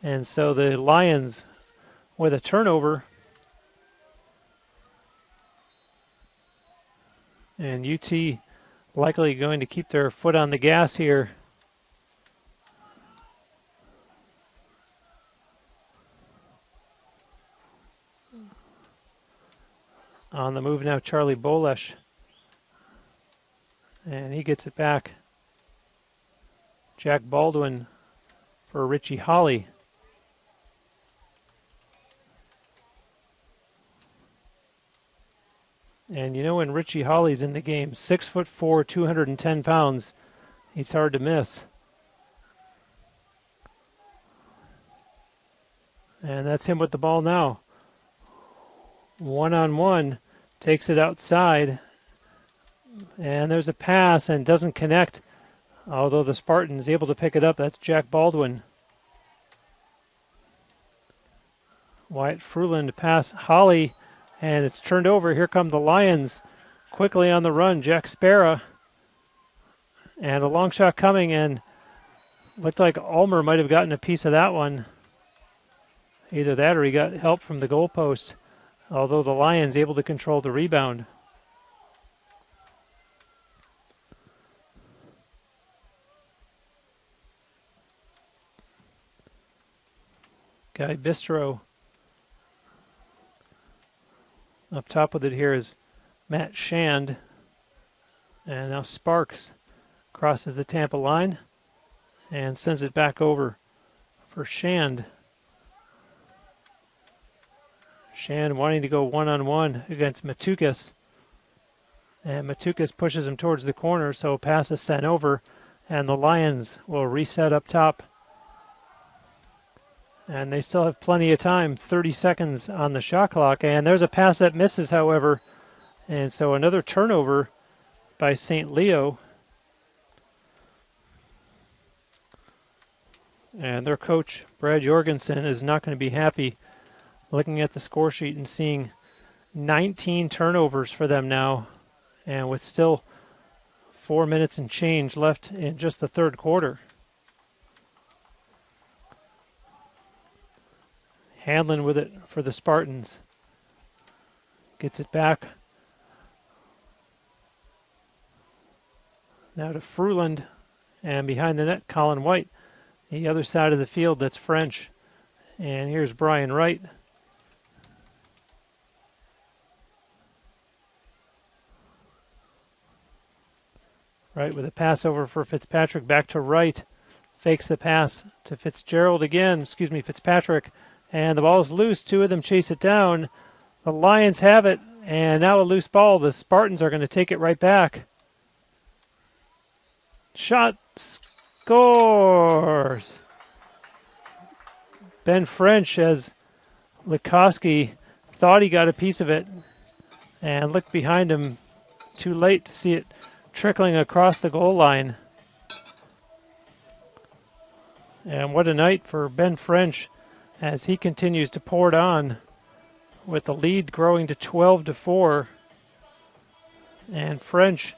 S1: And so the Lions with a turnover. And UT likely going to keep their foot on the gas here. On the move now, Charlie Bolesh. And he gets it back. Jack Baldwin for Richie Holly. And you know when Richie Holly's in the game, 6'4", 210 pounds, he's hard to miss. And that's him with the ball now. 1-on-1, takes it outside. And there's a pass and doesn't connect, although the Spartans able to pick it up. That's Jack Baldwin. Wyatt Fruland pass Holly, and it's turned over. Here come the Lions quickly on the run. Jack Sparrow. And a long shot coming, and looked like Ulmer might have gotten a piece of that one. Either that or he got help from the goalpost, although the Lions able to control the rebound. Guy Bistro. Up top with it here is Matt Shand. And now Sparks crosses the Tampa line and sends it back over for Shand. Shand wanting to go 1-on-1 against Matukas. And Matukas pushes him towards the corner, so a pass is sent over, and the Lions will reset up top. And they still have plenty of time, 30 seconds on the shot clock. And there's a pass that misses, however. And so another turnover by St. Leo. And their coach, Brad Jorgensen, is not going to be happy looking at the score sheet and seeing 19 turnovers for them now. And with still 4 minutes and change left in just the third quarter. Hanlon with it for the Spartans. Gets it back. Now to Fruland. And behind the net, Colin White. The other side of the field, that's French. And here's Brian Wright. Wright with a pass over for Fitzpatrick. Back to Wright. Fakes the pass to Fitzgerald again. Fitzpatrick. And the ball is loose. 2 of them chase it down. The Lions have it. And now a loose ball. The Spartans are going to take it right back. Shot. Scores. Ben French, as Likoski thought he got a piece of it. And looked behind him. Too late to see it trickling across the goal line. And what a night for Ben French, as he continues to pour it on, with the lead growing to 12-4. And French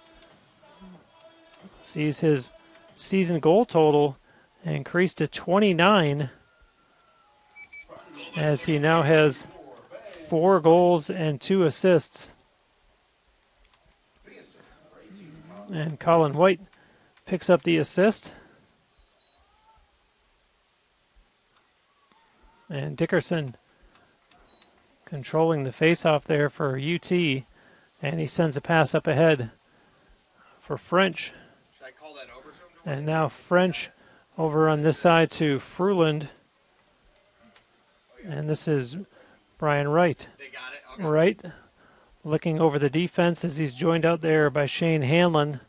S1: sees his season goal total increase to 29, as he now has 4 goals and 2 assists. And Colin White picks up the assist. And Dickerson controlling the faceoff there for UT. And he sends a pass up ahead for French.
S18: Should I call that over to him?
S1: And now French over on this side to Fruland. And this is Brian Wright.
S18: They got it? Okay.
S1: Wright looking over the defense as he's joined out there by Shane Hanlon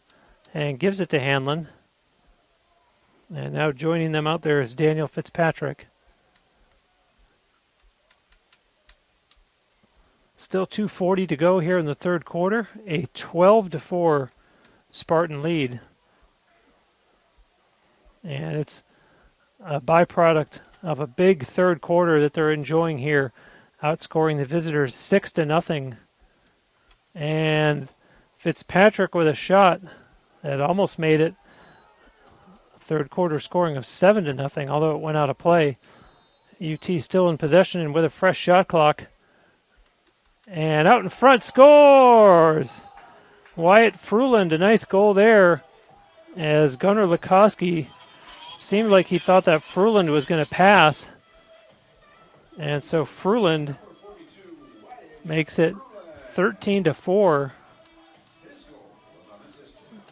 S1: and gives it to Hanlon. And now joining them out there is Daniel Fitzpatrick. Still 2:40 to go here in the third quarter. A 12-4 Spartan lead. And it's a byproduct of a big third quarter that they're enjoying here, outscoring the visitors 6-0. And Fitzpatrick with a shot that almost made it. Third quarter scoring of 7-0, although it went out of play. UT still in possession and with a fresh shot clock. And out in front, scores! Wyatt Fruland, a nice goal there, as Gunnar Lukowski seemed like he thought that Fruland was going to pass. And so Fruland makes it 13-4.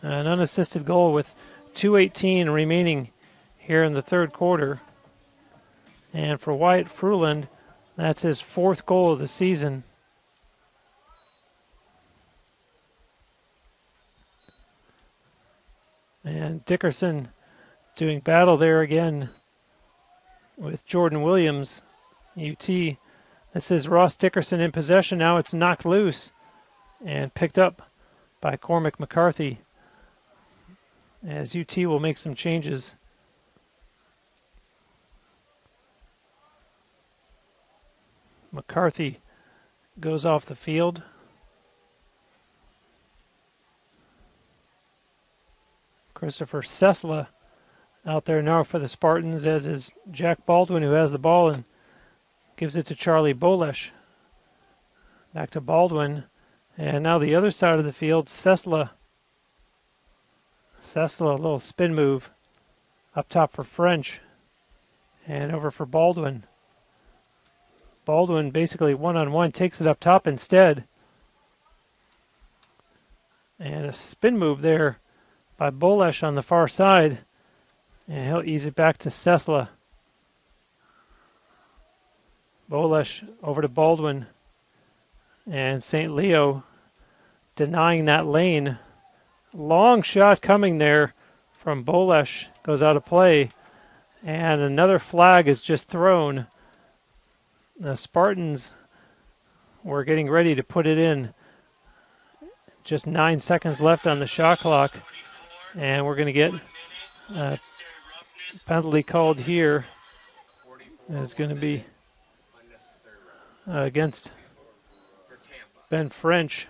S1: An unassisted goal with 2:18 remaining here in the third quarter. And for Wyatt Fruland, that's his fourth goal of the season. And Dickerson doing battle there again with Jordan Williams, UT. This is Ross Dickerson in possession. Now it's knocked loose and picked up by Cormac McCarthy, as UT will make some changes. McCarthy goes off the field. Christopher Sesla out there now for the Spartans, as is Jack Baldwin, who has the ball and gives it to Charlie Bolesh. Back to Baldwin. And now the other side of the field, Sesla. Sesla, a little spin move up top for French. And over for Baldwin. Baldwin basically one-on-one takes it up top instead. And a spin move there by Bolesh on the far side. And he'll ease it back to Sesla. Bolesh over to Baldwin. And St. Leo denying that lane. Long shot coming there from Bolesh. Goes out of play. And another flag is just thrown. The Spartans were getting ready to put it in. Just 9 seconds left on the shot clock. And we're going to get a penalty called here. It's going to be against Ben French.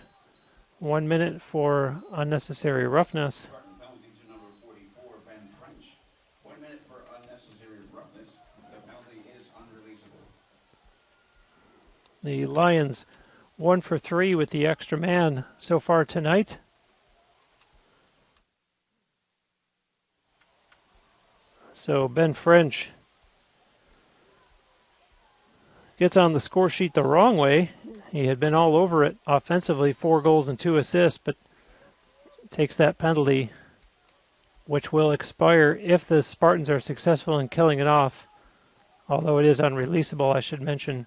S1: 1 minute for unnecessary roughness. The Lions 1 for 3 with the extra man so far tonight. So Ben French gets on the score sheet the wrong way. He had been all over it offensively, 4 goals and 2 assists, but takes that penalty, which will expire if the Spartans are successful in killing it off. Although it is unreleasable, I should mention.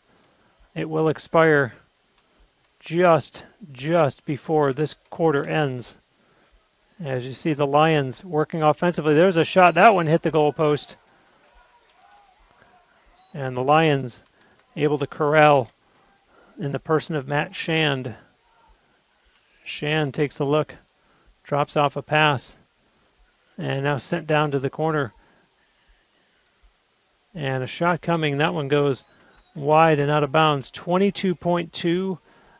S1: It will expire just before this quarter ends. As you see the Lions working offensively. There's a shot. That one hit the goalpost. And the Lions able to corral in the person of Matt Shand. Shand takes a look, drops off a pass, and now sent down to the corner. And a shot coming. That one goes wide and out of bounds. 22.2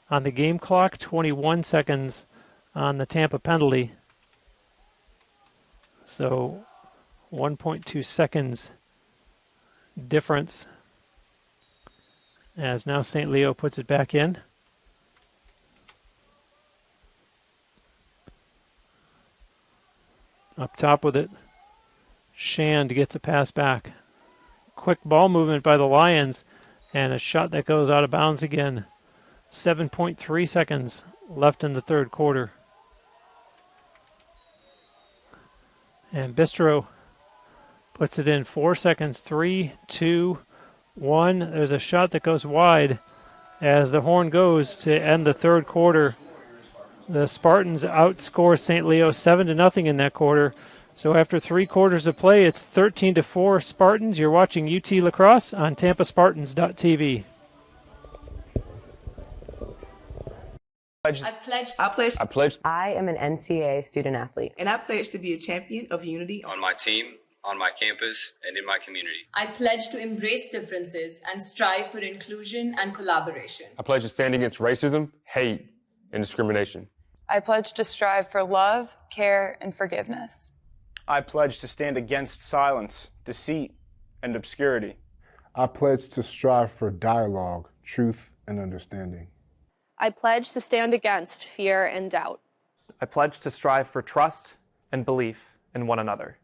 S1: on the game clock, 21 seconds on the Tampa penalty. So 1.2 seconds difference, as now St. Leo puts it back in. Up top with it, Shand gets a pass back. Quick ball movement by the Lions, and a shot that goes out of bounds again. 7.3 seconds left in the third quarter. And Bistro puts it in 4 seconds. 3, 2, 1. There's a shot that goes wide as the horn goes to end the third quarter. The Spartans outscore St. Leo 7-0 in that quarter. So after 3 quarters of play, it's 13-4 Spartans. You're watching UT Lacrosse on TampaSpartans.tv.
S3: I pledge.
S19: I am an NCAA student athlete.
S20: And I pledge to be a champion of unity
S2: on my team, on my campus, and in my community.
S3: I pledge to embrace differences and strive for inclusion and collaboration.
S4: I pledge to stand against racism, hate, and discrimination.
S5: I pledge to strive for love, care, and forgiveness.
S6: I pledge to stand against silence, deceit, and obscurity.
S7: I pledge to strive for dialogue, truth, and understanding.
S8: I pledge to stand against fear and doubt.
S9: I pledge to strive for trust and belief in one another.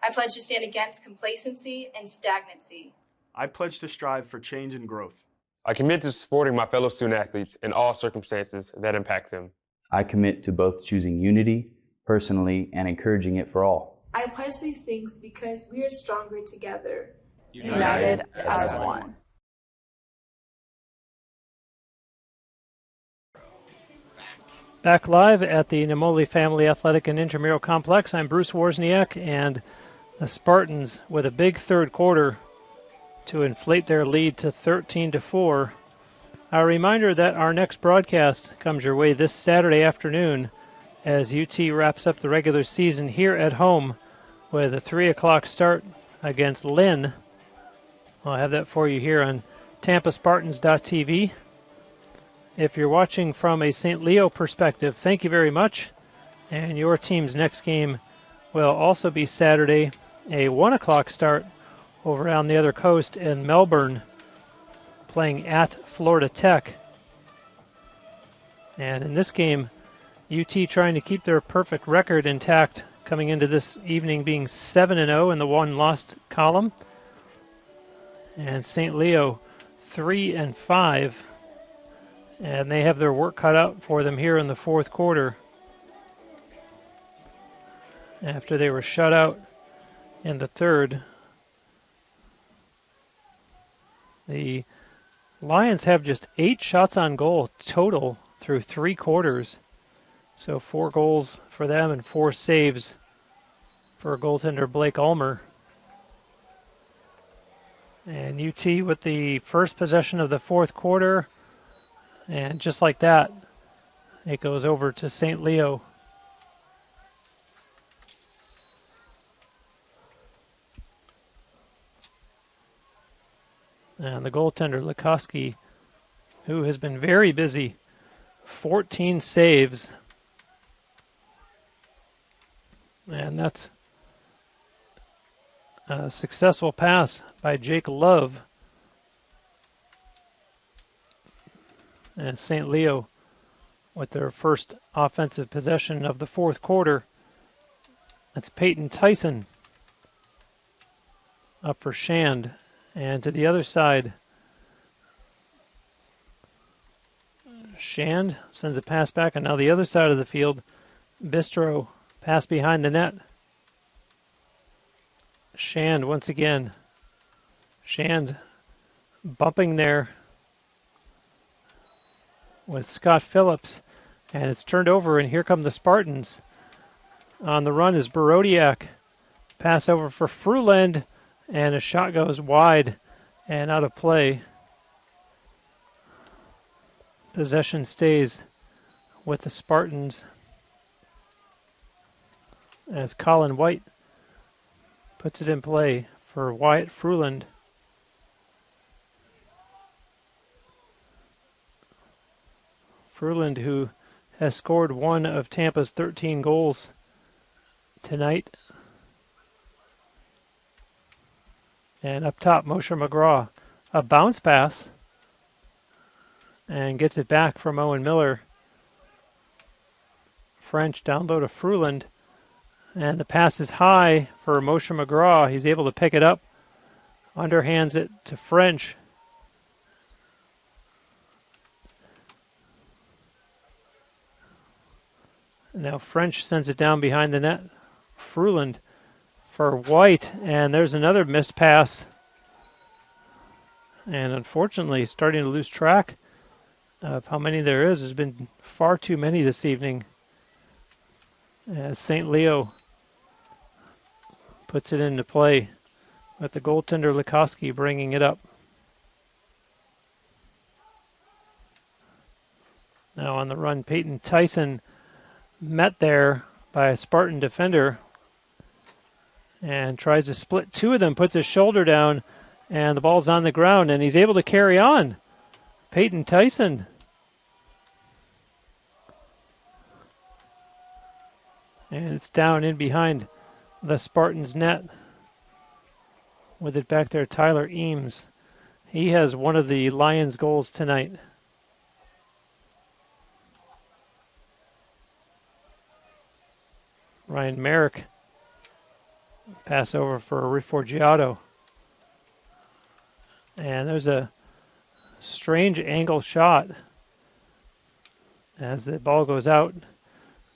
S10: I pledge to stand against complacency and stagnancy.
S11: I pledge to strive for change and growth.
S4: I commit to supporting my fellow student athletes in all circumstances that impact them.
S12: I commit to both choosing unity personally and encouraging it for all.
S13: I pledge these things because we are stronger together.
S5: United as one.
S1: Back live at the Namoli Family Athletic and Intramural Complex, I'm Bruce Wozniak, and the Spartans with a big third quarter to inflate their lead to 13-4. A reminder that our next broadcast comes your way this Saturday afternoon as UT wraps up the regular season here at home with a 3 o'clock start against Lynn. I'll have that for you here on TampaSpartans.tv. If you're watching from a St. Leo perspective, thank you very much. And your team's next game will also be Saturday, a 1 o'clock start over on the other coast in Melbourne, playing at Florida Tech. And in this game, UT trying to keep their perfect record intact, coming into this evening being 7-0 in the one-lost column. And St. Leo 3-5. And they have their work cut out for them here in the fourth quarter after they were shut out in the third. The Lions have just 8 shots on goal total through 3 quarters. So 4 goals for them and 4 saves for goaltender Blake Ulmer. And UT with the first possession of the fourth quarter. And just like that, it goes over to St. Leo. And the goaltender, Likoski, who has been very busy, 14 saves. And that's a successful pass by Jake Love. And St. Leo with their first offensive possession of the fourth quarter. That's Peyton Tyson up for Shand. And to the other side, Shand sends a pass back, and now the other side of the field, Bistro pass behind the net. Shand once again. Shand bumping there with Scott Phillips, and it's turned over, and here come the Spartans. On the run is Barodiak. Pass over for Fruland, and a shot goes wide and out of play. Possession stays with the Spartans as Colin White puts it in play for Wyatt Fruland. Fruland, who has scored one of Tampa's 13 goals tonight. And up top, Moshe McGraw, a bounce pass, and gets it back from Owen Miller. French down low to Fruland, and the pass is high for Moshe McGraw. He's able to pick it up, underhands it to French. Now French sends it down behind the net. Fruland for White, and there's another missed pass. And unfortunately, starting to lose track of how many there is. There's been far too many this evening. As St. Leo puts it into play, with the goaltender Lacrosse bringing it up. Now on the run, Peyton Tyson met there by a Spartan defender and tries to split two of them, puts his shoulder down, and the ball's on the ground, and he's able to carry on. Peyton Tyson. And it's down in behind the Spartans' net. With it back there, Tyler Eames. He has one of the Lions' goals tonight. Ryan Merrick. Pass over for Riforgiato. And there's a strange angle shot. As the ball goes out,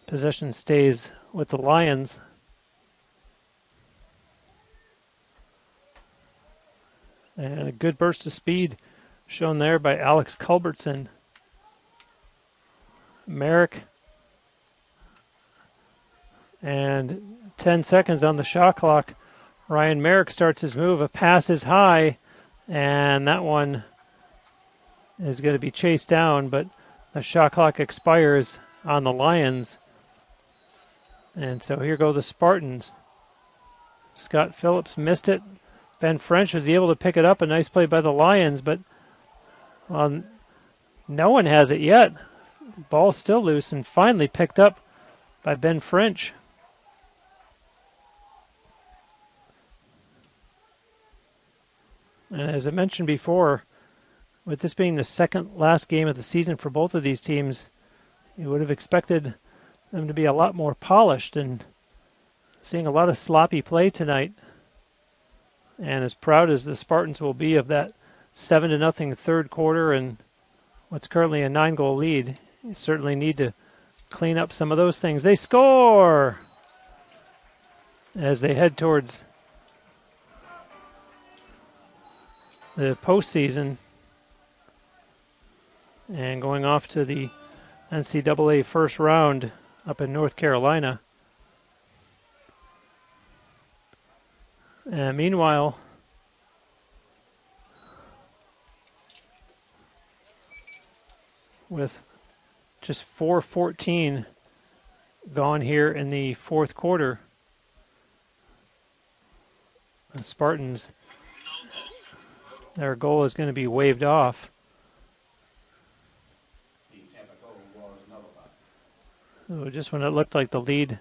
S1: possession stays with the Lions. And a good burst of speed shown there by Alex Culbertson. Merrick. And 10 seconds on the shot clock. Ryan Merrick starts his move. A pass is high, and that one is going to be chased down, but the shot clock expires on the Lions. And so here go the Spartans. Scott Phillips missed it. Ben French was able to pick it up. A nice play by the Lions, but no one has it yet. Ball still loose and finally picked up by Ben French. And as I mentioned before, with this being the second last game of the season for both of these teams, you would have expected them to be a lot more polished, and seeing a lot of sloppy play tonight. And as proud as the Spartans will be of that 7-0 third quarter and what's currently a 9-goal lead, you certainly need to clean up some of those things. They score as they head towards the postseason and going off to the NCAA first round up in North Carolina. And meanwhile, with just 4:14 gone here in the fourth quarter, the Spartans, their goal is going to be waved off. So just when it looked like the lead.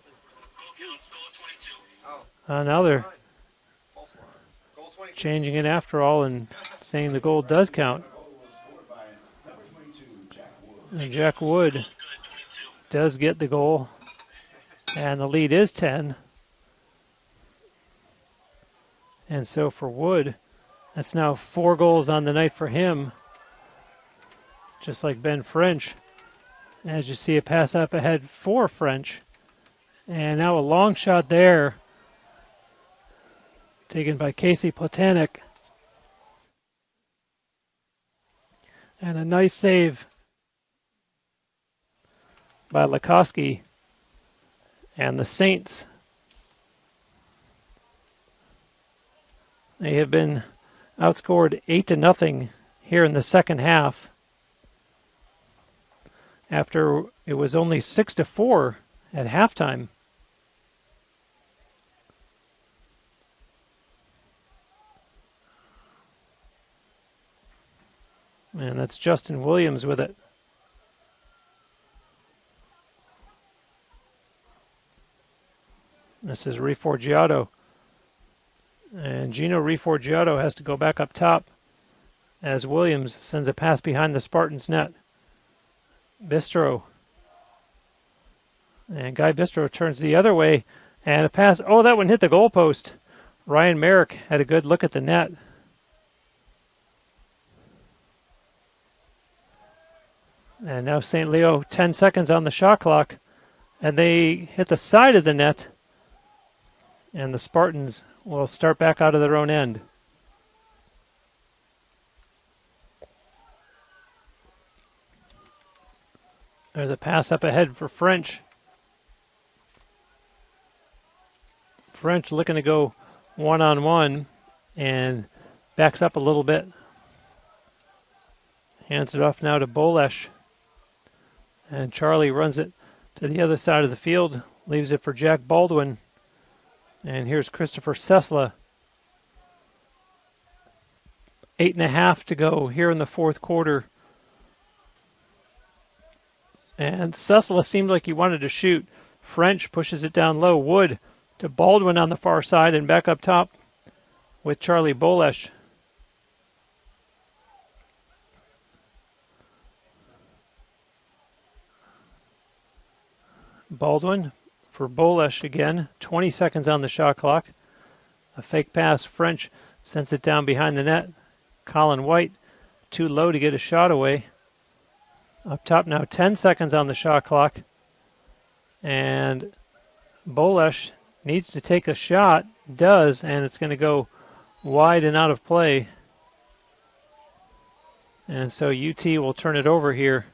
S1: Now they're changing it after all and saying the goal does count. And Jack Wood does get the goal. And the lead is 10. And so for Wood, that's now 4 goals on the night for him. Just like Ben French. As you see a pass up ahead for French. And now a long shot there. Taken by Casey Platanik. And a nice save by Lacrosse. And the Saints, they have been outscored 8-0 here in the second half, after it was only 6-4 at halftime. And that's Justin Williams with it. This is Riforgiato. And Gino Riforgiato has to go back up top as Williams sends a pass behind the Spartans' net. Bistro. And Guy Bistro turns the other way. And a pass. Oh, that one hit the goalpost. Ryan Merrick had a good look at the net. And now St. Leo, 10 seconds on the shot clock. And they hit the side of the net, and the Spartans will start back out of their own end. There's a pass up ahead for French. French looking to go one-on-one and backs up a little bit. Hands it off now to Bolesh. And Charlie runs it to the other side of the field, leaves it for Jack Baldwin. And here's Christopher Sesla. 8.5 to go here in the fourth quarter. And Sesla seemed like he wanted to shoot. French pushes it down low. Wood to Baldwin on the far side and back up top with Charlie Bolesh. Baldwin for Bolesh again. 20 seconds on the shot clock. A fake pass. French sends it down behind the net. Colin White too low to get a shot away. Up top now, 10 seconds on the shot clock. And Bolesh needs to take a shot. Does, and it's going to go wide and out of play. And so UT will turn it over here.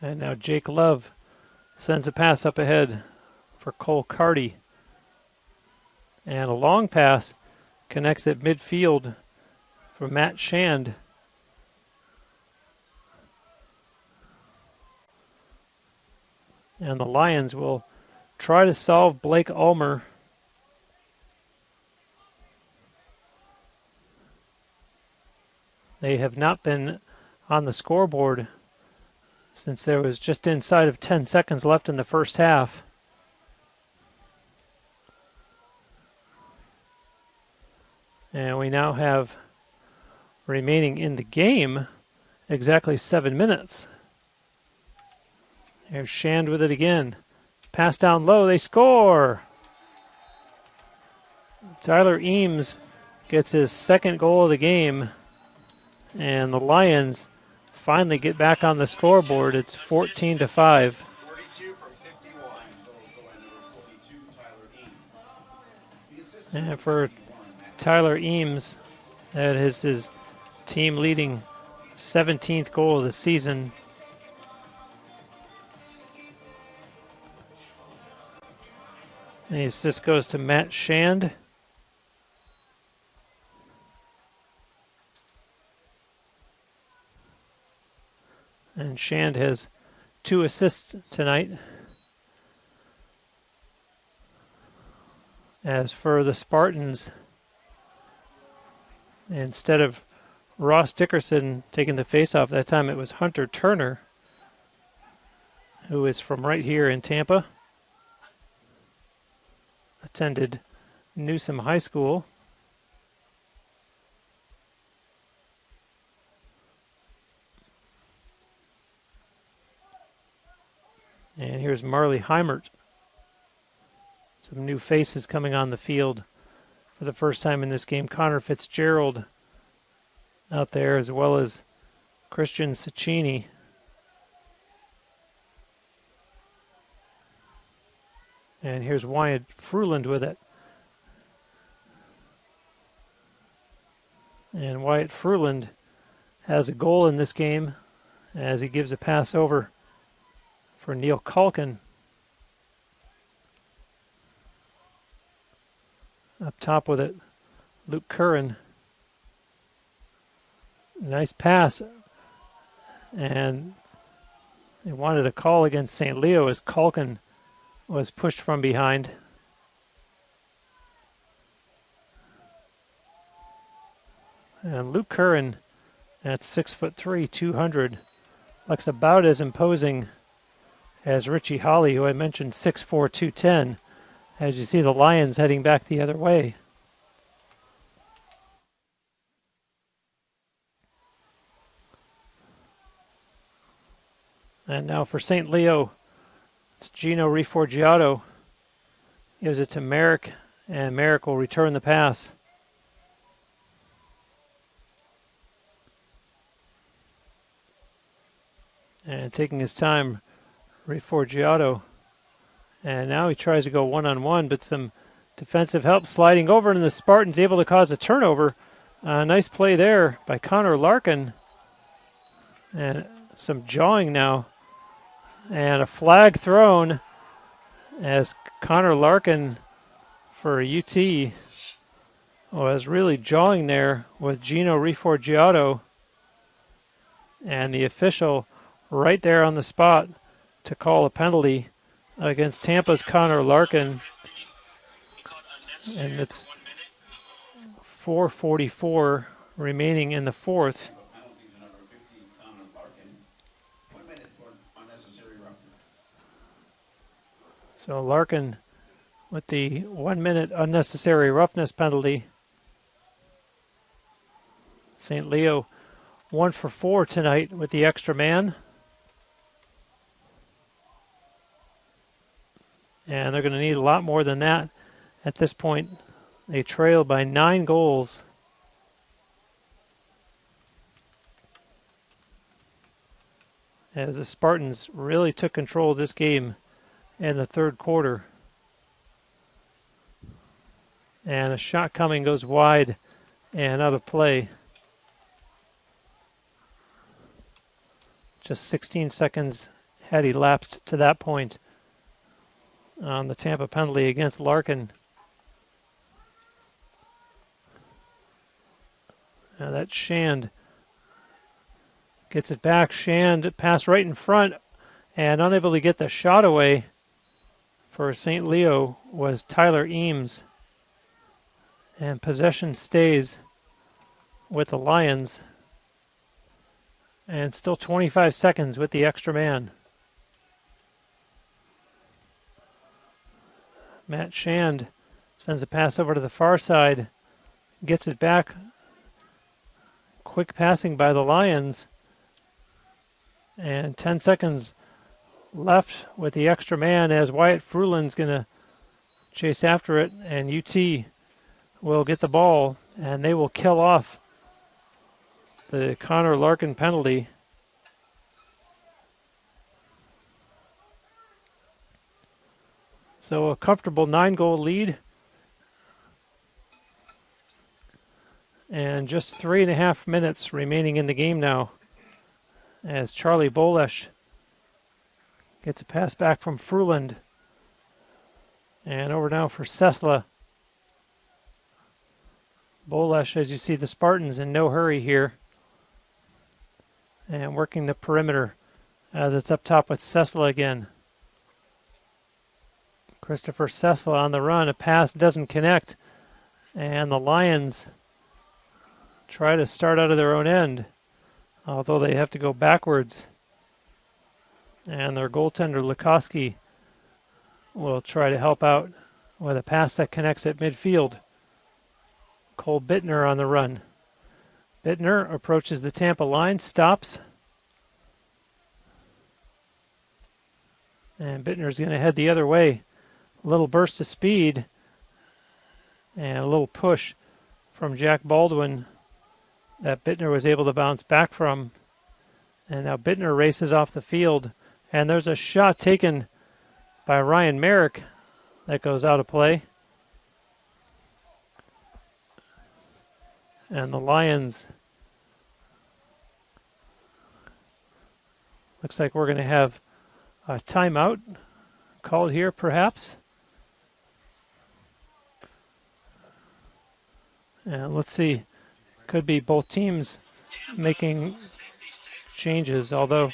S1: And now Jake Love sends a pass up ahead for Cole Carty. And a long pass connects at midfield for Matt Shand. And the Lions will try to solve Blake Ulmer. They have not been on the scoreboard since there was just inside of 10 seconds left in the first half. And we now have remaining in the game exactly 7 minutes. Here's Shand with it again. Pass down low, they score! Tyler Eames gets his second goal of the game, and the Lions finally get back on the scoreboard. It's 14-5. And for Tyler Eames, that is his team leading 17th goal of the season. The assist goes to Matt Shand. And Shand has 2 assists tonight. As for the Spartans, instead of Ross Dickerson taking the faceoff, that time it was Hunter Turner, who is from right here in Tampa. Attended Newsom High School. And here's Marley Heimert. Some new faces coming on the field for the first time in this game. Connor Fitzgerald out there, as well as Christian Ciccini. And here's Wyatt Fruland with it. And Wyatt Fruland has a goal in this game as he gives a pass over for Neil Culkin. Up top with it, Luke Curran. Nice pass. And they wanted a call against St. Leo as Culkin was pushed from behind. And Luke Curran at 6'3", 200, looks about as imposing as Richie Holly, who I mentioned 6'4", 210, as you see the Lions heading back the other way. And now for St. Leo, it's Gino Riforgiato. Gives it to Merrick, and Merrick will return the pass. And taking his time, Riforgiato. And now he tries to go one-on-one, but some defensive help sliding over, and the Spartans able to cause a turnover. Nice play there by Connor Larkin. And some jawing now. And a flag thrown as Connor Larkin for UT was really jawing there with Gino Riforgiato. And the official right there on the spot to call a penalty against Tampa's Connor Larkin. And it's 4:44 remaining in the fourth. So Larkin with the 1 minute unnecessary roughness penalty. St. Leo 1 for 4 tonight with the extra man. And they're going to need a lot more than that at this point. They trail by 9 goals. As the Spartans really took control of this game in the third quarter. And a shot coming goes wide and out of play. Just 16 seconds had elapsed to that point on the Tampa penalty against Larkin. Now that Shand gets it back. Shand pass right in front and unable to get the shot away for St. Leo was Tyler Eames. And possession stays with the Lions. And still 25 seconds with the extra man. Matt Shand sends a pass over to the far side. Gets it back. Quick passing by the Lions. And 10 seconds left with the extra man as Wyatt Frulin's going to chase after it. And UT will get the ball and they will kill off the Connor Larkin penalty. So a comfortable 9-goal lead. And just 3.5 minutes remaining in the game now as Charlie Bolesh gets a pass back from Fruland. And over now for Sesla. Bolesh, as you see, the Spartans in no hurry here. And working the perimeter as it's up top with Sesla again. Christopher Sesla on the run. A pass doesn't connect. And the Lions try to start out of their own end, although they have to go backwards. And their goaltender, Likoski, will try to help out with a pass that connects at midfield. Cole Bittner on the run. Bittner approaches the Tampa line, stops. And Bittner's going to head the other way. A little burst of speed and a little push from Jack Baldwin that Bittner was able to bounce back from. And now Bittner races off the field. And there's a shot taken by Ryan Merrick that goes out of play. And the Lions, looks like we're going to have a timeout called here perhaps. And let's see, could be both teams making changes, although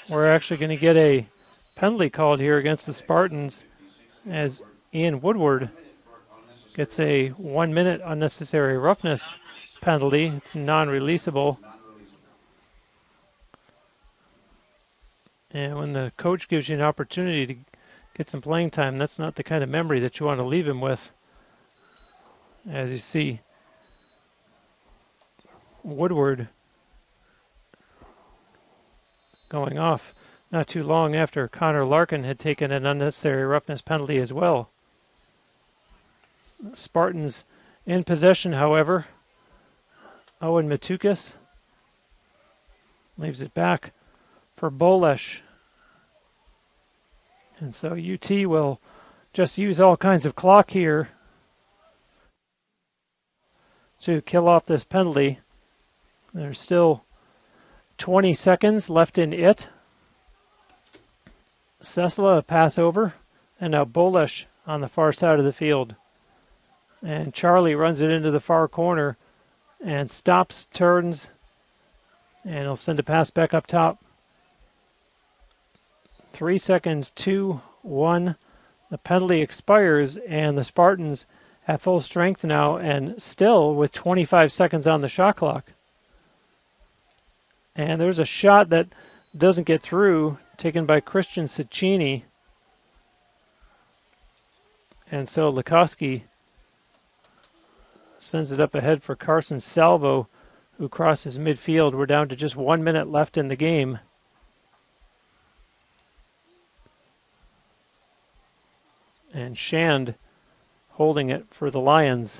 S1: we're actually going to get a penalty called here against the Spartans as Ian Woodward gets a 1 minute unnecessary roughness penalty. It's non-releasable. And when the coach gives you an opportunity to get some playing time, that's not the kind of memory that you want to leave him with. As you see, Woodward going off not too long after Connor Larkin had taken an unnecessary roughness penalty as well. Spartans in possession, however. Owen Matukis leaves it back for Bolesh. And so UT will just use all kinds of clock here to kill off this penalty. There's still 20 seconds left in it. Sesla a pass over, and now Bolesh on the far side of the field. And Charlie runs it into the far corner and stops, turns, and he'll send a pass back up top. 3 seconds, 2, 1. The penalty expires, and the Spartans at full strength now, and still with 25 seconds on the shot clock. And there's a shot that doesn't get through, taken by Christian Ciccini. And so Lacrosse sends it up ahead for Carson Salvo, who crosses midfield. We're down to just 1 minute left in the game. And Shand holding it for the Lions.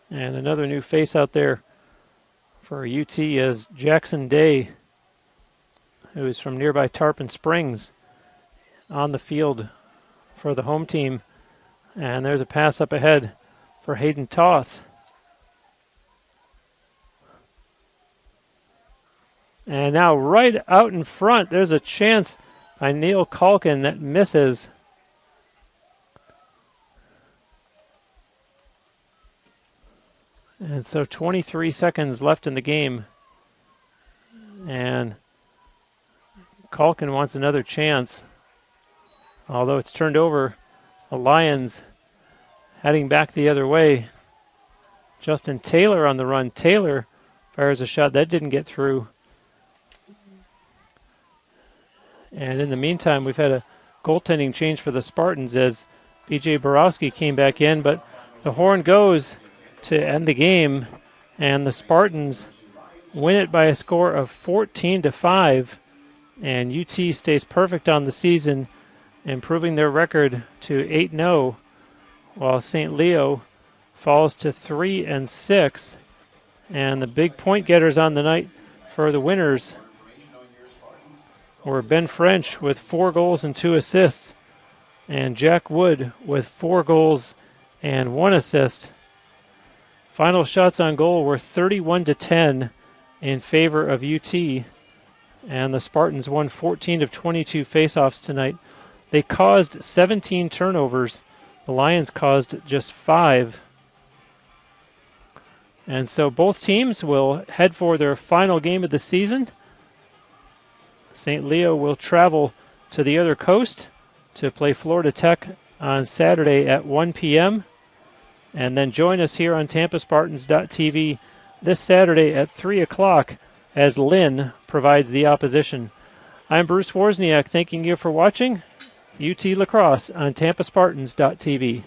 S1: And another new face out there for UT is Jackson Day, who is from nearby Tarpon Springs, on the field for the home team. And there's a pass up ahead for Hayden Toth. And now right out in front, there's a chance by Neil Calkin that misses. And so 23 seconds left in the game. And Calkin wants another chance. Although it's turned over, the Lions heading back the other way. Justin Taylor on the run. Taylor fires a shot that didn't get through. And in the meantime, we've had a goaltending change for the Spartans as B.J. Borowski came back in, but the horn goes to end the game, and the Spartans win it by a score of 14-5, and UT stays perfect on the season, improving their record to 8-0, while St. Leo falls to 3-6, and the big point getters on the night for the winners were Ben French with 4 goals and 2 assists, and Jack Wood with 4 goals and 1 assist. Final shots on goal were 31-10 in favor of UT, and the Spartans won 14 of 22 faceoffs tonight. They caused 17 turnovers. The Lions caused just 5. And so both teams will head for their final game of the season. St. Leo will travel to the other coast to play Florida Tech on Saturday at 1 p.m. And then join us here on TampaSpartans.tv this Saturday at 3 o'clock as Lynn provides the opposition. I'm Bruce Wozniak, thanking you for watching UT Lacrosse on TampaSpartans.tv.